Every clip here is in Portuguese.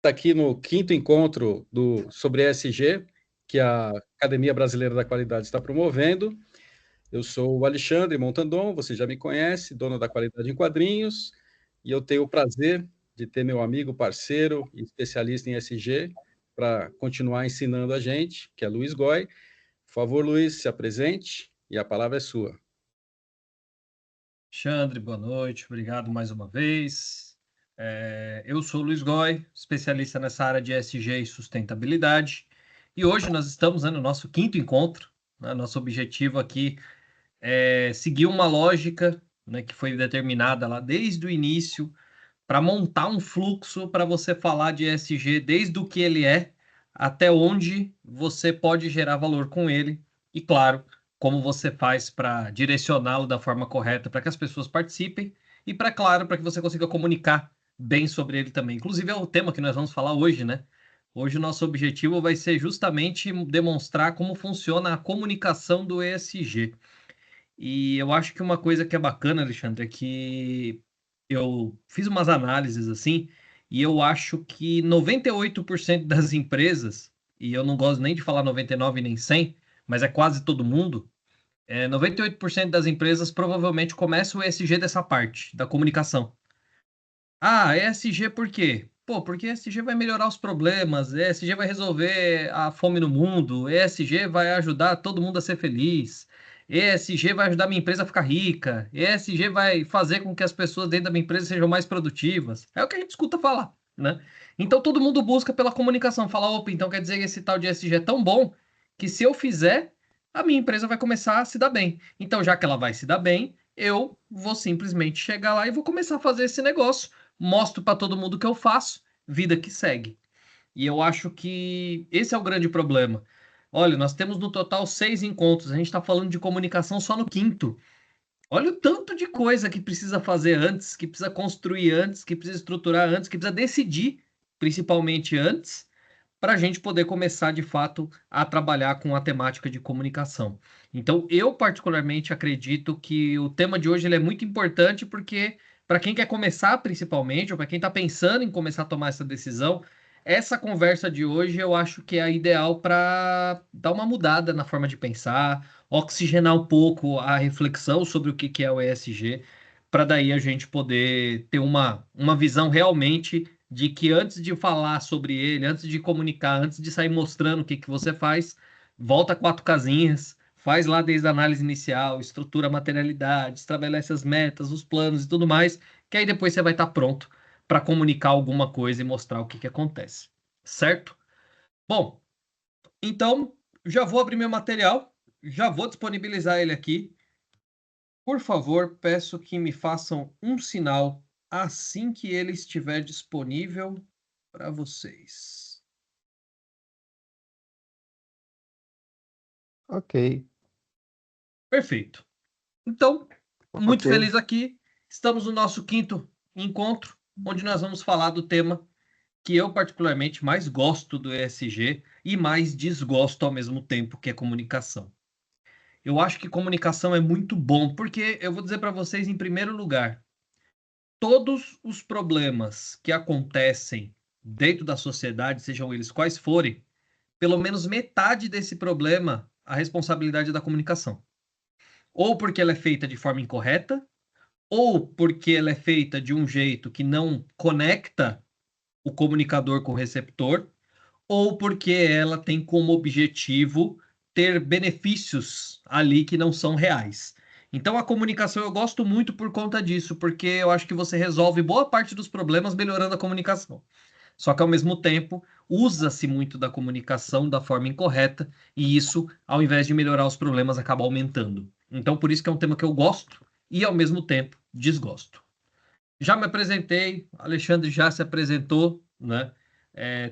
Está aqui no quinto encontro sobre ESG, que a Academia Brasileira da Qualidade está promovendo. Eu sou o Alexandre Montandon, você já me conhece, dono da Qualidade em Quadrinhos, e eu tenho o prazer de ter meu amigo, parceiro e especialista em ESG para continuar ensinando a gente, que é Luiz Goy. Por favor, Luiz, se apresente e a palavra é sua. Alexandre, boa noite, obrigado mais uma vez. Eu sou o Luiz Goy, especialista nessa área de ESG e sustentabilidade, e hoje nós estamos no nosso quinto encontro, né? Nosso objetivo aqui é seguir uma lógica, né, que foi determinada lá desde o início para montar um fluxo para você falar de ESG desde o que ele é até onde você pode gerar valor com ele e, claro, como você faz para direcioná-lo da forma correta para que as pessoas participem e para, claro, para que você consiga comunicar bem sobre ele também. Inclusive é o tema que nós vamos falar hoje, né? Hoje o nosso objetivo vai ser justamente demonstrar como funciona a comunicação do ESG. E eu acho que uma coisa que é bacana, Alexandre, é que eu fiz umas análises assim, e eu acho que 98% das empresas, e eu não gosto nem de falar 99 nem 100, mas é quase todo mundo, 98% das empresas provavelmente começam o ESG dessa parte, da comunicação. Ah, ESG por quê? Pô, porque ESG vai melhorar os problemas, ESG vai resolver a fome no mundo, ESG vai ajudar todo mundo a ser feliz, ESG vai ajudar minha empresa a ficar rica, ESG vai fazer com que as pessoas dentro da minha empresa sejam mais produtivas. É o que a gente escuta falar, né? Então todo mundo busca pela comunicação, fala, opa, então quer dizer que esse tal de ESG é tão bom que se eu fizer, a minha empresa vai começar a se dar bem. Então, já que ela vai se dar bem, eu vou simplesmente chegar lá e vou começar a fazer esse negócio, mostro para todo mundo o que eu faço, vida que segue. E eu acho que esse é o grande problema. Olha, nós temos no total 6 encontros, a gente está falando de comunicação só no quinto. Olha o tanto de coisa que precisa fazer antes, que precisa construir antes, que precisa estruturar antes, que precisa decidir, principalmente antes, para a gente poder começar de fato a trabalhar com a temática de comunicação. Então, eu particularmente acredito que o tema de hoje ele é muito importante porque para quem quer começar, principalmente, ou para quem está pensando em começar a tomar essa decisão, essa conversa de hoje eu acho que é a ideal para dar uma mudada na forma de pensar, oxigenar um pouco a reflexão sobre o que é o ESG, para daí a gente poder ter uma visão realmente de que antes de falar sobre ele, antes de comunicar, antes de sair mostrando o que você faz, volta 4 casinhas, faz lá desde a análise inicial, estrutura a materialidade, estabelece as metas, os planos e tudo mais, que aí depois você vai estar pronto para comunicar alguma coisa e mostrar o que acontece, certo? Bom, então já vou abrir meu material, já vou disponibilizar ele aqui. Por favor, peço que me façam um sinal assim que ele estiver disponível para vocês. Ok, Perfeito. Então, muito ok. feliz aqui. Estamos no nosso quinto encontro, onde nós vamos falar do tema que eu particularmente mais gosto do ESG e mais desgosto ao mesmo tempo, que é comunicação. Eu acho que comunicação é muito bom, porque eu vou dizer para vocês, em primeiro lugar, todos os problemas que acontecem dentro da sociedade, sejam eles quais forem, pelo menos metade desse problema, a responsabilidade é da comunicação. Ou porque ela é feita de forma incorreta, ou porque ela é feita de um jeito que não conecta o comunicador com o receptor, ou porque ela tem como objetivo ter benefícios ali que não são reais. Então a comunicação eu gosto muito por conta disso, porque eu acho que você resolve boa parte dos problemas melhorando a comunicação. Só que ao mesmo tempo usa-se muito da comunicação da forma incorreta e isso, ao invés de melhorar os problemas, acaba aumentando. Então por isso que é um tema que eu gosto e ao mesmo tempo desgosto. Já me apresentei, Alexandre já se apresentou, né?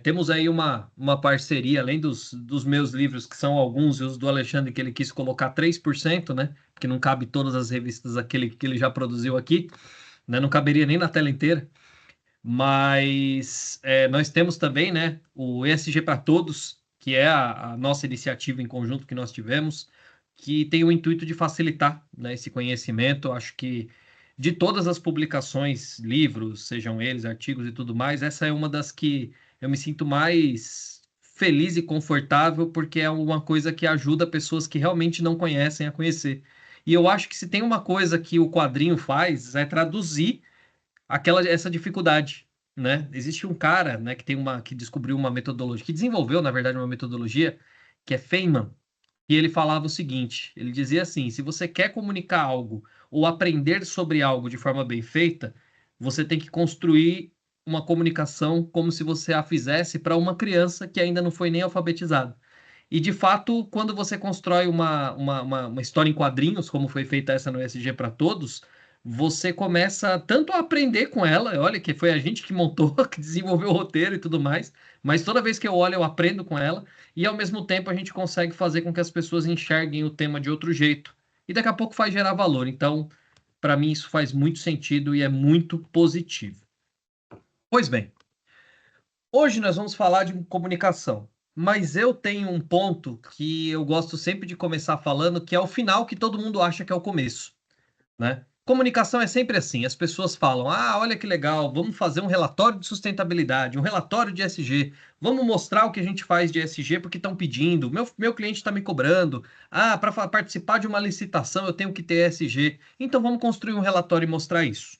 Temos aí uma parceria, além dos meus livros, que são alguns, e os do Alexandre, que ele quis colocar 3%, né? Porque não cabe todas as revistas aquele, que ele já produziu aqui, né? Não caberia nem na tela inteira. Mas nós temos também, né, o ESG para Todos, que é a nossa iniciativa em conjunto que nós tivemos, que tem o intuito de facilitar, né, esse conhecimento. Acho que de todas as publicações, livros, sejam eles artigos e tudo mais, essa é uma das que eu me sinto mais feliz e confortável porque é uma coisa que ajuda pessoas que realmente não conhecem a conhecer. E eu acho que se tem uma coisa que o quadrinho faz é traduzir essa dificuldade, né? Existe um cara, né, que descobriu uma metodologia, que desenvolveu, na verdade, uma metodologia que é Feynman, e ele falava o seguinte, ele dizia assim, se você quer comunicar algo ou aprender sobre algo de forma bem feita, você tem que construir uma comunicação como se você a fizesse para uma criança que ainda não foi nem alfabetizada. E, de fato, quando você constrói uma história em quadrinhos, como foi feita essa no SG para Todos, você começa tanto a aprender com ela, olha que foi a gente que montou, que desenvolveu o roteiro e tudo mais, mas toda vez que eu olho, eu aprendo com ela, e ao mesmo tempo a gente consegue fazer com que as pessoas enxerguem o tema de outro jeito. E daqui a pouco faz gerar valor. Então, para mim, isso faz muito sentido e é muito positivo. Pois bem, hoje nós vamos falar de comunicação, mas eu tenho um ponto que eu gosto sempre de começar falando, que é o final que todo mundo acha que é o começo, né? Comunicação é sempre assim, as pessoas falam, olha que legal, vamos fazer um relatório de sustentabilidade, um relatório de ESG, vamos mostrar o que a gente faz de ESG porque estão pedindo, meu cliente está me cobrando, para participar de uma licitação eu tenho que ter ESG, então vamos construir um relatório e mostrar isso.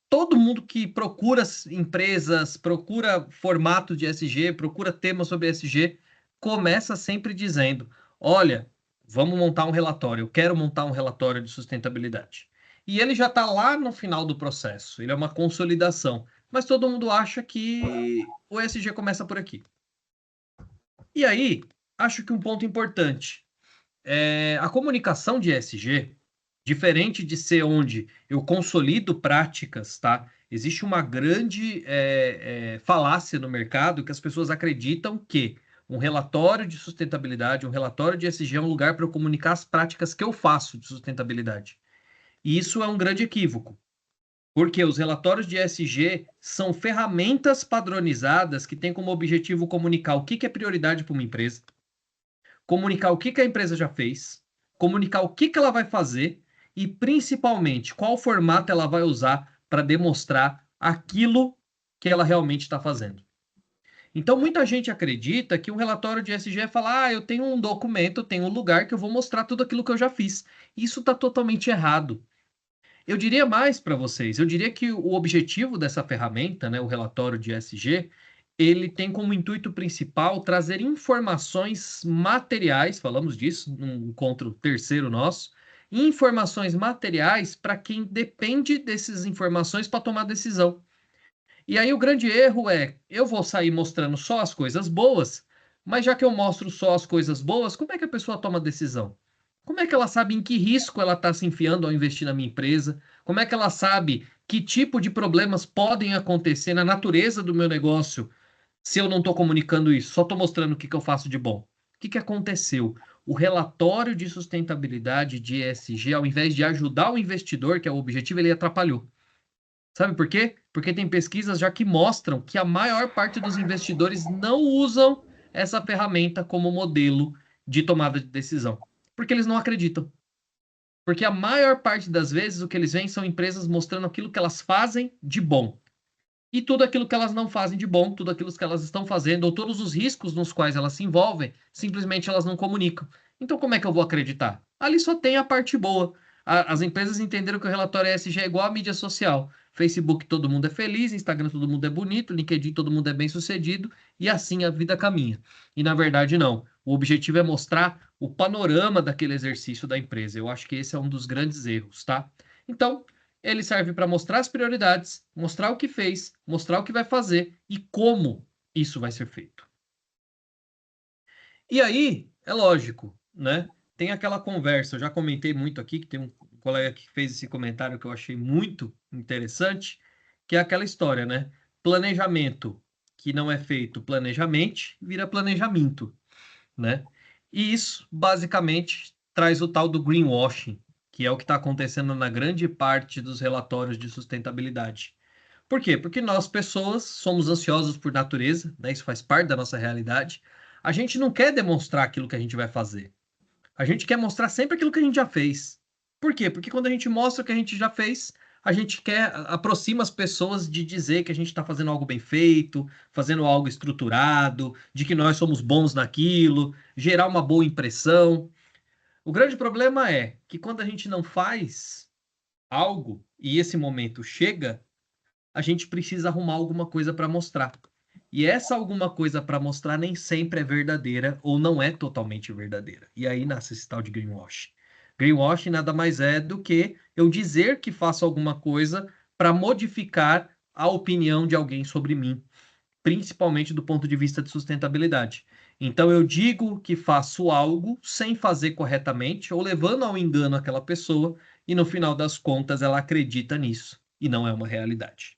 Todo mundo que procura empresas, procura formato de SG, procura temas sobre SG, começa sempre dizendo: olha, vamos montar um relatório, eu quero montar um relatório de sustentabilidade. E ele já está lá no final do processo, ele é uma consolidação. Mas todo mundo acha que o SG começa por aqui. E aí, acho que um ponto importante a comunicação de ESG, diferente de ser onde eu consolido práticas, tá? Existe uma grande falácia no mercado que as pessoas acreditam que um relatório de sustentabilidade, um relatório de ESG é um lugar para eu comunicar as práticas que eu faço de sustentabilidade. E isso é um grande equívoco, porque os relatórios de ESG são ferramentas padronizadas que têm como objetivo comunicar o que é prioridade para uma empresa, comunicar o que a empresa já fez, comunicar o que ela vai fazer e, principalmente, qual formato ela vai usar para demonstrar aquilo que ela realmente está fazendo. Então, muita gente acredita que um relatório de ESG é falar, eu tenho um documento, eu tenho um lugar que eu vou mostrar tudo aquilo que eu já fiz. Isso está totalmente errado. Eu diria mais para vocês, eu diria que o objetivo dessa ferramenta, né, o relatório de ESG, ele tem como intuito principal trazer informações materiais, falamos disso num encontro terceiro nosso, informações materiais para quem depende dessas informações para tomar decisão. E aí o grande erro é, eu vou sair mostrando só as coisas boas, mas já que eu mostro só as coisas boas, como é que a pessoa toma decisão? Como é que ela sabe em que risco ela está se enfiando ao investir na minha empresa? Como é que ela sabe que tipo de problemas podem acontecer na natureza do meu negócio se eu não estou comunicando isso? Só estou mostrando o que eu faço de bom. O que aconteceu? O relatório de sustentabilidade de ESG, ao invés de ajudar o investidor, que é o objetivo, ele atrapalhou. Sabe por quê? Porque tem pesquisas já que mostram que a maior parte dos investidores não usam essa ferramenta como modelo de tomada de decisão, porque eles não acreditam. Porque a maior parte das vezes o que eles veem são empresas mostrando aquilo que elas fazem de bom. E tudo aquilo que elas não fazem de bom, tudo aquilo que elas estão fazendo, ou todos os riscos nos quais elas se envolvem, simplesmente elas não comunicam. Então, como é que eu vou acreditar? Ali só tem a parte boa. As empresas entenderam que o relatório ESG é igual à mídia social. Facebook todo mundo é feliz, Instagram todo mundo é bonito, LinkedIn todo mundo é bem sucedido, e assim a vida caminha. E na verdade, não. O objetivo é mostrar o panorama daquele exercício da empresa. Eu acho que esse é um dos grandes erros, tá? Então, ele serve para mostrar as prioridades, mostrar o que fez, mostrar o que vai fazer e como isso vai ser feito. E aí, é lógico, né? Tem aquela conversa, eu já comentei muito aqui, que tem um colega que fez esse comentário que eu achei muito interessante, que é aquela história, né? Planejamento que não é feito planejamente, vira planejamento, né? E isso, basicamente, traz o tal do greenwashing, que é o que está acontecendo na grande parte dos relatórios de sustentabilidade. Por quê? Porque nós, pessoas, somos ansiosos por natureza, né? Isso faz parte da nossa realidade. A gente não quer demonstrar aquilo que a gente vai fazer. A gente quer mostrar sempre aquilo que a gente já fez. Por quê? Porque quando a gente mostra o que a gente já fez, a gente aproxima as pessoas de dizer que a gente está fazendo algo bem feito, fazendo algo estruturado, de que nós somos bons naquilo, gerar uma boa impressão. O grande problema é que quando a gente não faz algo e esse momento chega, a gente precisa arrumar alguma coisa para mostrar. E essa alguma coisa para mostrar nem sempre é verdadeira ou não é totalmente verdadeira. E aí nasce esse tal de greenwash. Greenwash nada mais é do que eu dizer que faço alguma coisa para modificar a opinião de alguém sobre mim, principalmente do ponto de vista de sustentabilidade. Então eu digo que faço algo sem fazer corretamente ou levando ao engano aquela pessoa e no final das contas ela acredita nisso e não é uma realidade.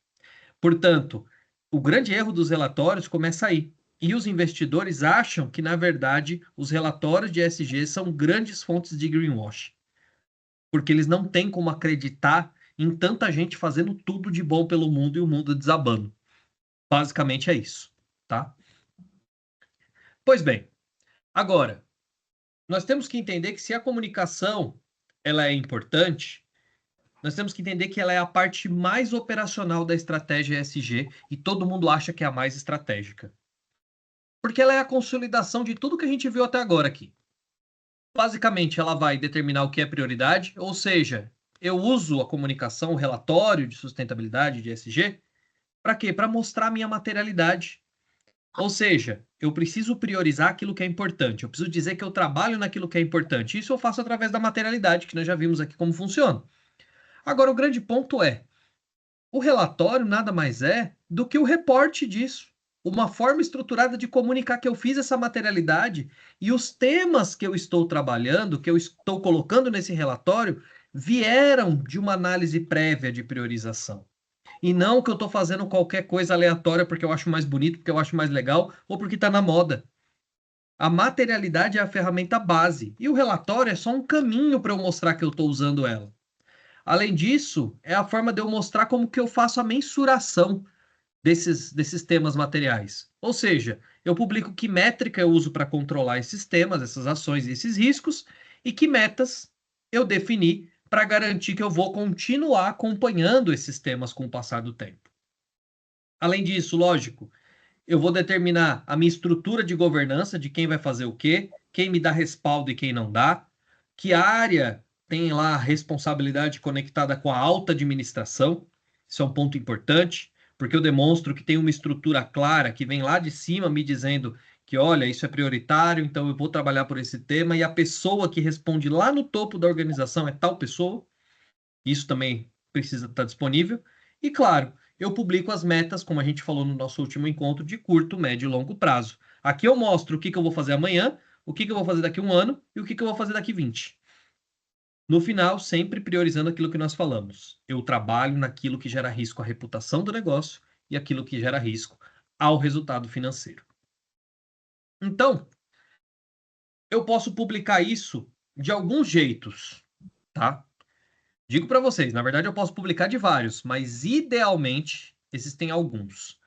Portanto, o grande erro dos relatórios começa aí. E os investidores acham que, na verdade, os relatórios de ESG são grandes fontes de greenwash, porque eles não têm como acreditar em tanta gente fazendo tudo de bom pelo mundo e o mundo desabando. Basicamente é isso, tá? Pois bem, agora, nós temos que entender que se a comunicação ela é importante, nós temos que entender que ela é a parte mais operacional da estratégia ESG e todo mundo acha que é a mais estratégica. Porque ela é a consolidação de tudo que a gente viu até agora aqui. Basicamente, ela vai determinar o que é prioridade, ou seja, eu uso a comunicação, o relatório de sustentabilidade de ESG, para quê? Para mostrar a minha materialidade. Ou seja, eu preciso priorizar aquilo que é importante, eu preciso dizer que eu trabalho naquilo que é importante. Isso eu faço através da materialidade, que nós já vimos aqui como funciona. Agora, o grande ponto é, o relatório nada mais é do que o reporte disso. Uma forma estruturada de comunicar que eu fiz essa materialidade e os temas que eu estou trabalhando, que eu estou colocando nesse relatório, vieram de uma análise prévia de priorização. E não que eu estou fazendo qualquer coisa aleatória porque eu acho mais bonito, porque eu acho mais legal ou porque está na moda. A materialidade é a ferramenta base e o relatório é só um caminho para eu mostrar que eu estou usando ela. Além disso, é a forma de eu mostrar como que eu faço a mensuração desses temas materiais. Ou seja, eu publico que métrica eu uso para controlar esses temas, essas ações e esses riscos, e que metas eu defini para garantir que eu vou continuar acompanhando esses temas com o passar do tempo. Além disso, lógico, eu vou determinar a minha estrutura de governança de quem vai fazer o quê, quem me dá respaldo e quem não dá, que área tem lá a responsabilidade conectada com a alta administração. Isso é um ponto importante, porque eu demonstro que tem uma estrutura clara que vem lá de cima me dizendo que, olha, isso é prioritário, então eu vou trabalhar por esse tema, e a pessoa que responde lá no topo da organização é tal pessoa. Isso também precisa estar disponível. E, claro, eu publico as metas, como a gente falou no nosso último encontro, de curto, médio e longo prazo. Aqui eu mostro o que eu vou fazer amanhã, o que eu vou fazer daqui a um ano e o que eu vou fazer daqui 20. No final, sempre priorizando aquilo que nós falamos. Eu trabalho naquilo que gera risco à reputação do negócio e aquilo que gera risco ao resultado financeiro. Então, eu posso publicar isso de alguns jeitos, tá? Digo para vocês, na verdade eu posso publicar de vários, mas idealmente existem alguns.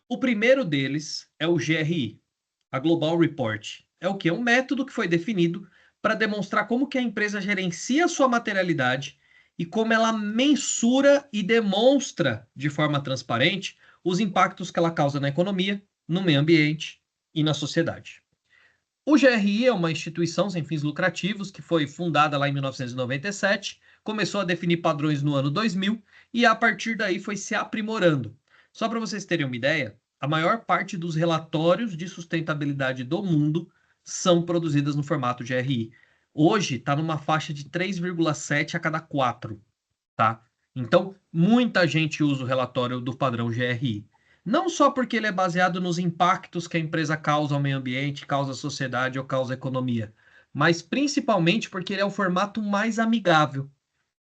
O primeiro deles é o GRI, a Global Report. É o que? É um método que foi definido para demonstrar como que a empresa gerencia a sua materialidade e como ela mensura e demonstra de forma transparente os impactos que ela causa na economia, no meio ambiente e na sociedade. O GRI é uma instituição sem fins lucrativos que foi fundada lá em 1997, começou a definir padrões no ano 2000 e a partir daí foi se aprimorando. Só para vocês terem uma ideia, a maior parte dos relatórios de sustentabilidade do mundo são produzidas no formato GRI. Hoje está numa faixa de 3,7 a cada 4, tá? Então, muita gente usa o relatório do padrão GRI. Não só porque ele é baseado nos impactos que a empresa causa ao meio ambiente, causa à sociedade ou causa à economia, mas principalmente porque ele é o formato mais amigável.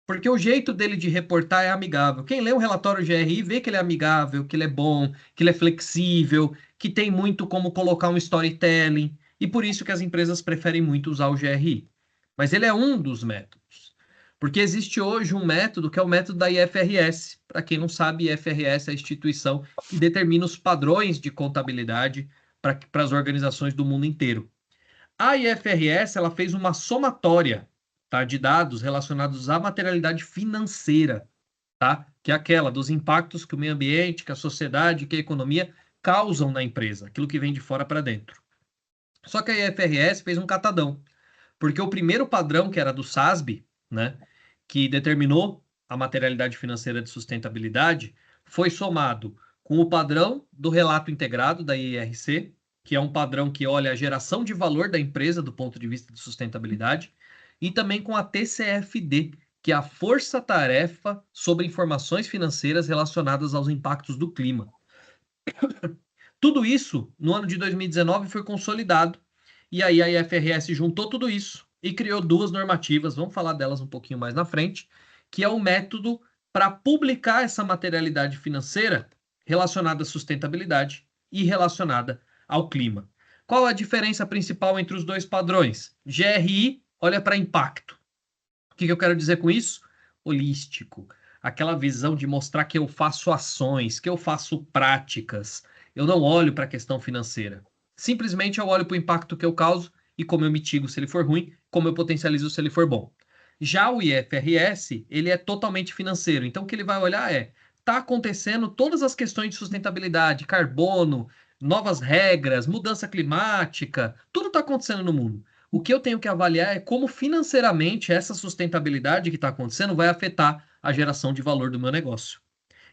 Porque o jeito dele de reportar é amigável. Quem lê o relatório GRI vê que ele é amigável, que ele é bom, que ele é flexível, que tem muito como colocar um storytelling, e por isso que as empresas preferem muito usar o GRI. Mas ele é um dos métodos. Porque existe hoje um método que é o método da IFRS. Para quem não sabe, IFRS é a instituição que determina os padrões de contabilidade para as organizações do mundo inteiro. A IFRS ela fez uma somatória, tá, de dados relacionados à materialidade financeira. tá? Que é aquela dos impactos que o meio ambiente, que a sociedade, que a economia causam na empresa, aquilo que vem de fora para dentro. Só que a IFRS fez um catadão, porque o primeiro padrão, que era do SASB, né, que determinou a materialidade financeira de sustentabilidade, foi somado com o padrão do relato integrado da IRC, que é um padrão que olha a geração de valor da empresa do ponto de vista de sustentabilidade, e também com a TCFD, que é a Força-Tarefa sobre Informações Financeiras relacionadas aos impactos do clima. Tudo isso, no ano de 2019, foi consolidado, e aí a IFRS juntou tudo isso e criou duas normativas, vamos falar delas um pouquinho mais na frente, que é o método para publicar essa materialidade financeira relacionada à sustentabilidade e relacionada ao clima. Qual a diferença principal entre os dois padrões? GRI olha para impacto. O que eu quero dizer com isso? Holístico. Aquela visão de mostrar que eu faço ações, que eu faço práticas. Eu não olho para a questão financeira. Simplesmente eu olho para o impacto que eu causo e como eu mitigo se ele for ruim, como eu potencializo se ele for bom. Já o IFRS, ele é totalmente financeiro. Então o que ele vai olhar é, está acontecendo todas as questões de sustentabilidade, carbono, novas regras, mudança climática, tudo está acontecendo no mundo. O que eu tenho que avaliar é como financeiramente essa sustentabilidade que está acontecendo vai afetar a geração de valor do meu negócio.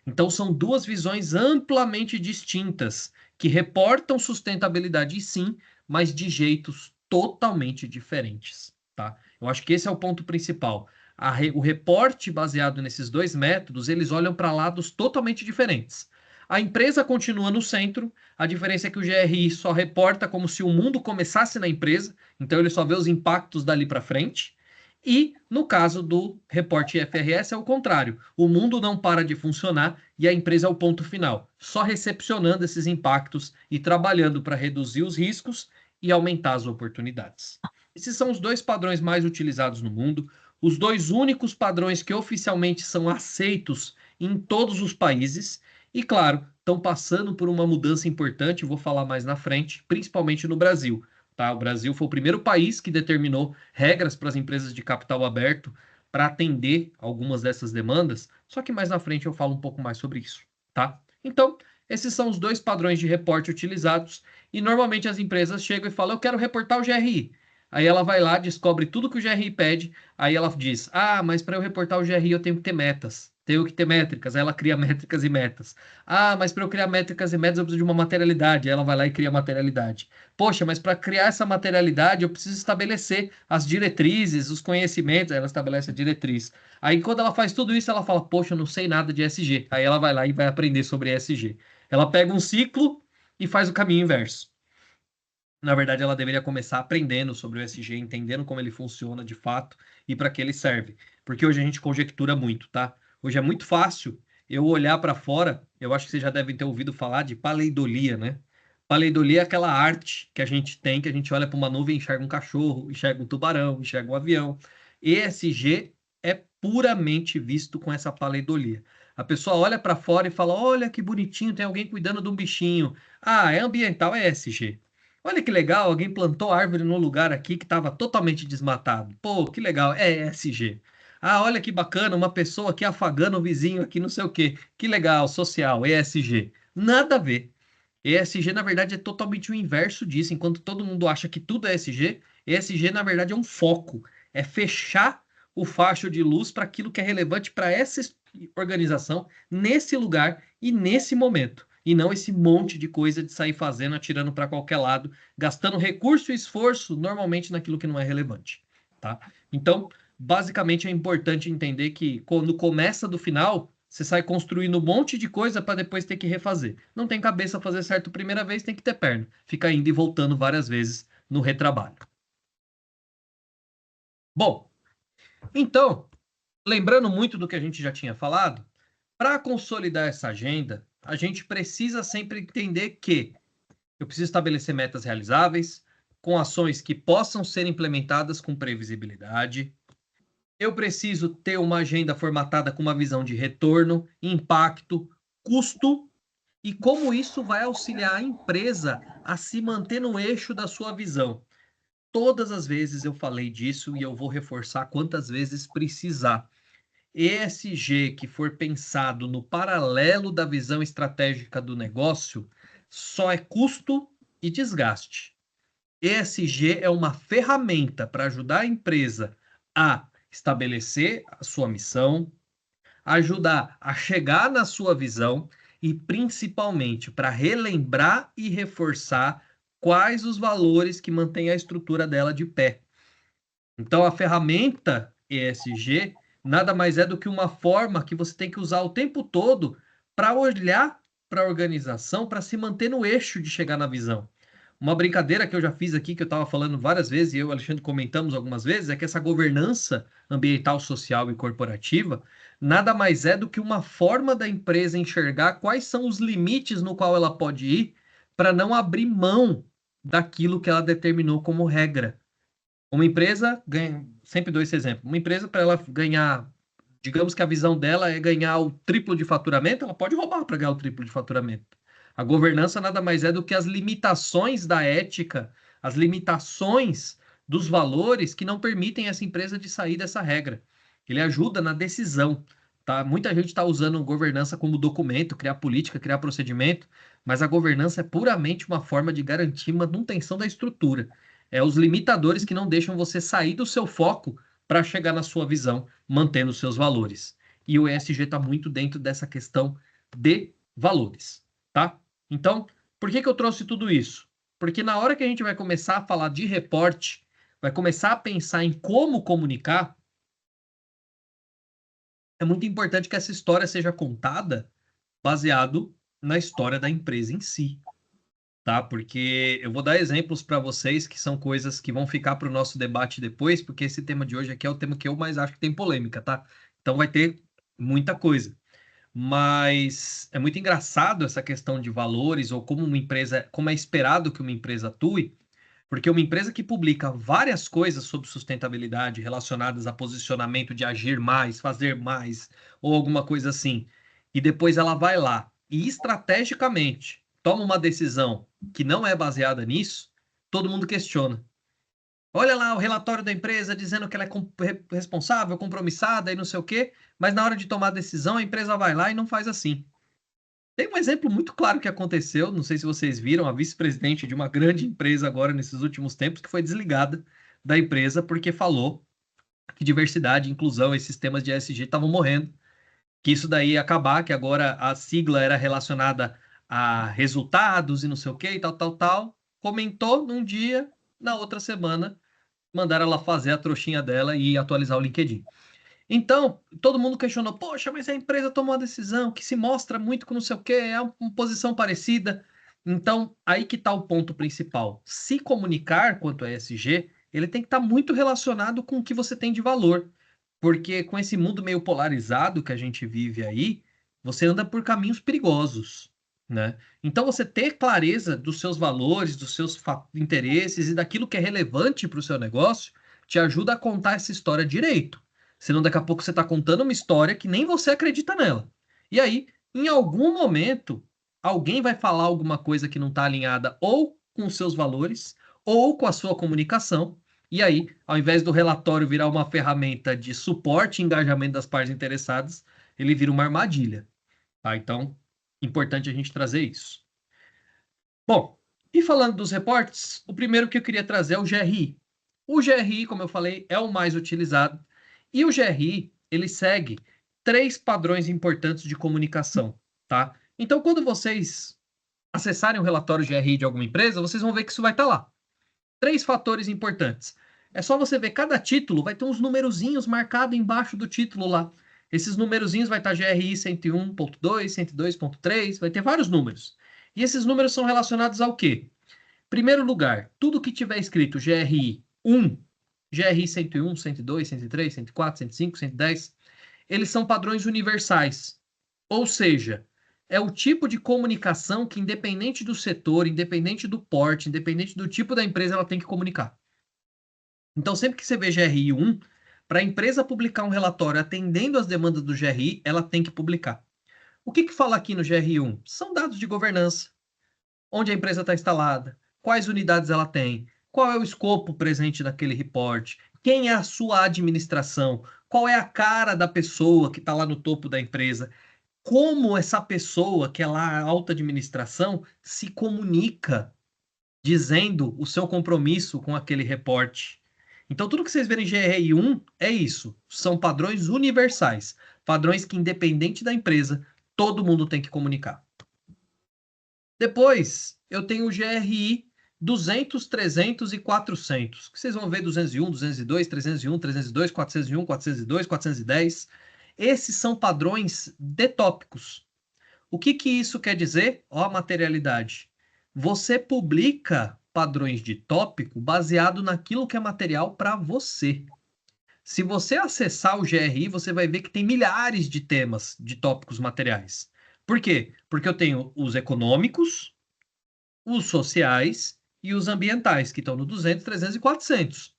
Então, são duas visões amplamente distintas que reportam sustentabilidade, sim, mas de jeitos totalmente diferentes, tá? Eu acho que esse é o ponto principal. O reporte baseado nesses dois métodos, eles olham para lados totalmente diferentes. A empresa continua no centro, a diferença é que o GRI só reporta como se o mundo começasse na empresa, então ele só vê os impactos dali para frente. E no caso do reporte IFRS é o contrário. O mundo não para de funcionar e a empresa é o ponto final, só recepcionando esses impactos e trabalhando para reduzir os riscos e aumentar as oportunidades. Esses são os dois padrões mais utilizados no mundo, os dois únicos padrões que oficialmente são aceitos em todos os países e, claro, estão passando por uma mudança importante, vou falar mais na frente, principalmente no Brasil. Tá? O Brasil foi o primeiro país que determinou regras para as empresas de capital aberto para atender algumas dessas demandas, só que mais na frente eu falo um pouco mais sobre isso, tá? Então, esses são os dois padrões de reporte utilizados e normalmente as empresas chegam e falam: "Eu quero reportar o GRI". Aí ela vai lá, descobre tudo que o GRI pede, aí ela diz: "Ah, mas para eu reportar o GRI eu tenho que ter metas, tenho que ter métricas". Aí ela cria métricas e metas. "Ah, mas para eu criar métricas e metas eu preciso de uma materialidade". Aí ela vai lá e cria materialidade. "Poxa, mas para criar essa materialidade eu preciso estabelecer as diretrizes, os conhecimentos". Aí ela estabelece a diretriz. Aí quando ela faz tudo isso, ela fala: "Poxa, eu não sei nada de ESG". Aí ela vai lá e vai aprender sobre ESG. Ela pega um ciclo e faz o caminho inverso. Na verdade, ela deveria começar aprendendo sobre o ESG, entendendo como ele funciona de fato e para que ele serve. Porque hoje a gente conjectura muito, tá? Hoje é muito fácil eu olhar para fora, eu acho que vocês já devem ter ouvido falar de paleidolia, né? Paleidolia é aquela arte que a gente tem, que a gente olha para uma nuvem e enxerga um cachorro, enxerga um tubarão, enxerga um avião. ESG é puramente visto com essa paleidolia. A pessoa olha para fora e fala: "Olha que bonitinho, tem alguém cuidando de um bichinho. Ah, é ambiental, é ESG. Olha que legal, alguém plantou árvore no lugar aqui que estava totalmente desmatado. Pô, que legal, é ESG. Ah, olha que bacana, uma pessoa aqui afagando o vizinho aqui, não sei o quê. Que legal, social, ESG. Nada a ver. ESG, na verdade, é totalmente o inverso disso. Enquanto todo mundo acha que tudo é ESG, ESG, na verdade, é um foco. É fechar o facho de luz para aquilo que é relevante para essa organização, nesse lugar e nesse momento. E não esse monte de coisa de sair fazendo, atirando para qualquer lado, gastando recurso e esforço, normalmente naquilo que não é relevante. Tá? Então, basicamente, é importante entender que quando começa do final, você sai construindo um monte de coisa para depois ter que refazer. Não tem cabeça fazer certo a primeira vez, tem que ter perna. Fica indo e voltando várias vezes no retrabalho. Bom, então, lembrando muito do que a gente já tinha falado, para consolidar essa agenda, a gente precisa sempre entender que eu preciso estabelecer metas realizáveis, com ações que possam ser implementadas com previsibilidade. Eu preciso ter uma agenda formatada com uma visão de retorno, impacto, custo e como isso vai auxiliar a empresa a se manter no eixo da sua visão. Todas as vezes eu falei disso e eu vou reforçar quantas vezes precisar. ESG que for pensado no paralelo da visão estratégica do negócio só é custo e desgaste. ESG é uma ferramenta para ajudar a empresa a estabelecer a sua missão, ajudar a chegar na sua visão e principalmente para relembrar e reforçar quais os valores que mantêm a estrutura dela de pé. Então, a ferramenta ESG nada mais é do que uma forma que você tem que usar o tempo todo para olhar para a organização, para se manter no eixo de chegar na visão. Uma brincadeira que eu já fiz aqui, que eu estava falando várias vezes, e eu e o Alexandre comentamos algumas vezes, é que essa governança ambiental, social e corporativa nada mais é do que uma forma da empresa enxergar quais são os limites no qual ela pode ir para não abrir mão daquilo que ela determinou como regra. Uma empresa ganha, sempre dou esse exemplo, uma empresa para ela ganhar, digamos que a visão dela é ganhar o triplo de faturamento, ela pode roubar para ganhar o triplo de faturamento. A governança nada mais é do que as limitações da ética, as limitações dos valores que não permitem essa empresa de sair dessa regra. Ele ajuda na decisão, tá? Muita gente está usando governança como documento, criar política, criar procedimento, mas a governança é puramente uma forma de garantir manutenção da estrutura. É os limitadores que não deixam você sair do seu foco para chegar na sua visão, mantendo os seus valores. E o ESG está muito dentro dessa questão de valores, tá? Então, por que eu trouxe tudo isso? Porque na hora que a gente vai começar a falar de reporte, vai começar a pensar em como comunicar, é muito importante que essa história seja contada baseado na história da empresa em si, tá? Porque eu vou dar exemplos para vocês que são coisas que vão ficar para o nosso debate depois, porque esse tema de hoje aqui é o tema que eu mais acho que tem polêmica, tá? Então vai ter muita coisa. Mas é muito engraçado essa questão de valores ou como uma empresa, como é esperado que uma empresa atue, porque uma empresa que publica várias coisas sobre sustentabilidade relacionadas a posicionamento de agir mais, fazer mais ou alguma coisa assim, e depois ela vai lá e estrategicamente toma uma decisão que não é baseada nisso, todo mundo questiona. Olha lá o relatório da empresa dizendo que ela é responsável, compromissada e não sei o quê, mas na hora de tomar a decisão, a empresa vai lá e não faz assim. Tem um exemplo muito claro que aconteceu, não sei se vocês viram, a vice-presidente de uma grande empresa agora nesses últimos tempos, que foi desligada da empresa porque falou que diversidade, inclusão, esses temas de ESG estavam morrendo, que isso daí ia acabar, que agora a sigla era relacionada a resultados e não sei o quê e tal, tal, tal. Comentou num dia, na outra semana mandaram ela fazer a trouxinha dela e atualizar o LinkedIn. Então, todo mundo questionou, poxa, mas a empresa tomou uma decisão que se mostra muito com não sei o quê, é uma posição parecida. Então, aí que está o ponto principal. Se comunicar quanto a ESG, ele tem que estar muito relacionado com o que você tem de valor. Porque com esse mundo meio polarizado que a gente vive aí, você anda por caminhos perigosos, né? Então, você ter clareza dos seus valores, dos seus interesses e daquilo que é relevante para o seu negócio, te ajuda a contar essa história direito. Senão, daqui a pouco você está contando uma história que nem você acredita nela. E aí, em algum momento, alguém vai falar alguma coisa que não está alinhada ou com os seus valores ou com a sua comunicação. E aí, ao invés do relatório virar uma ferramenta de suporte e engajamento das partes interessadas, ele vira uma armadilha. Tá? Então, importante a gente trazer isso. Bom, e falando dos reportes, o primeiro que eu queria trazer é o GRI. O GRI, como eu falei, é o mais utilizado. E o GRI, ele segue 3 padrões importantes de comunicação, tá? Então, quando vocês acessarem o relatório GRI de alguma empresa, vocês vão ver que isso vai estar lá. 3 fatores importantes. É só você ver cada título, vai ter uns numerozinhos marcados embaixo do título lá. Esses numerozinhos vai estar GRI 101.2, 102.3, vai ter vários números. E esses números são relacionados ao quê? Primeiro lugar, tudo que tiver escrito GRI 1, GRI 101, 102, 103, 104, 105, 110, eles são padrões universais. Ou seja, é o tipo de comunicação que, independente do setor, independente do porte, independente do tipo da empresa, ela tem que comunicar. Então, sempre que você vê GRI 1, para a empresa publicar um relatório atendendo às demandas do GRI, ela tem que publicar. O que fala aqui no GRI 1? São dados de governança, onde a empresa está instalada, quais unidades ela tem, qual é o escopo presente naquele reporte, quem é a sua administração, qual é a cara da pessoa que está lá no topo da empresa, como essa pessoa que é lá alta administração se comunica dizendo o seu compromisso com aquele reporte. Então, tudo que vocês verem em GRI1 é isso. São padrões universais. Padrões que, independente da empresa, todo mundo tem que comunicar. Depois, eu tenho o GRI 200, 300 e 400. Que vocês vão ver 201, 202, 301, 302, 401, 402, 410. Esses são padrões de tópicos. O que que isso quer dizer? Ó, a materialidade. Você publica padrões de tópico baseado naquilo que é material para você. Se você acessar o GRI, você vai ver que tem milhares de temas de tópicos materiais. Por quê? Porque eu tenho os econômicos, os sociais e os ambientais, que estão no 200, 300 e 400.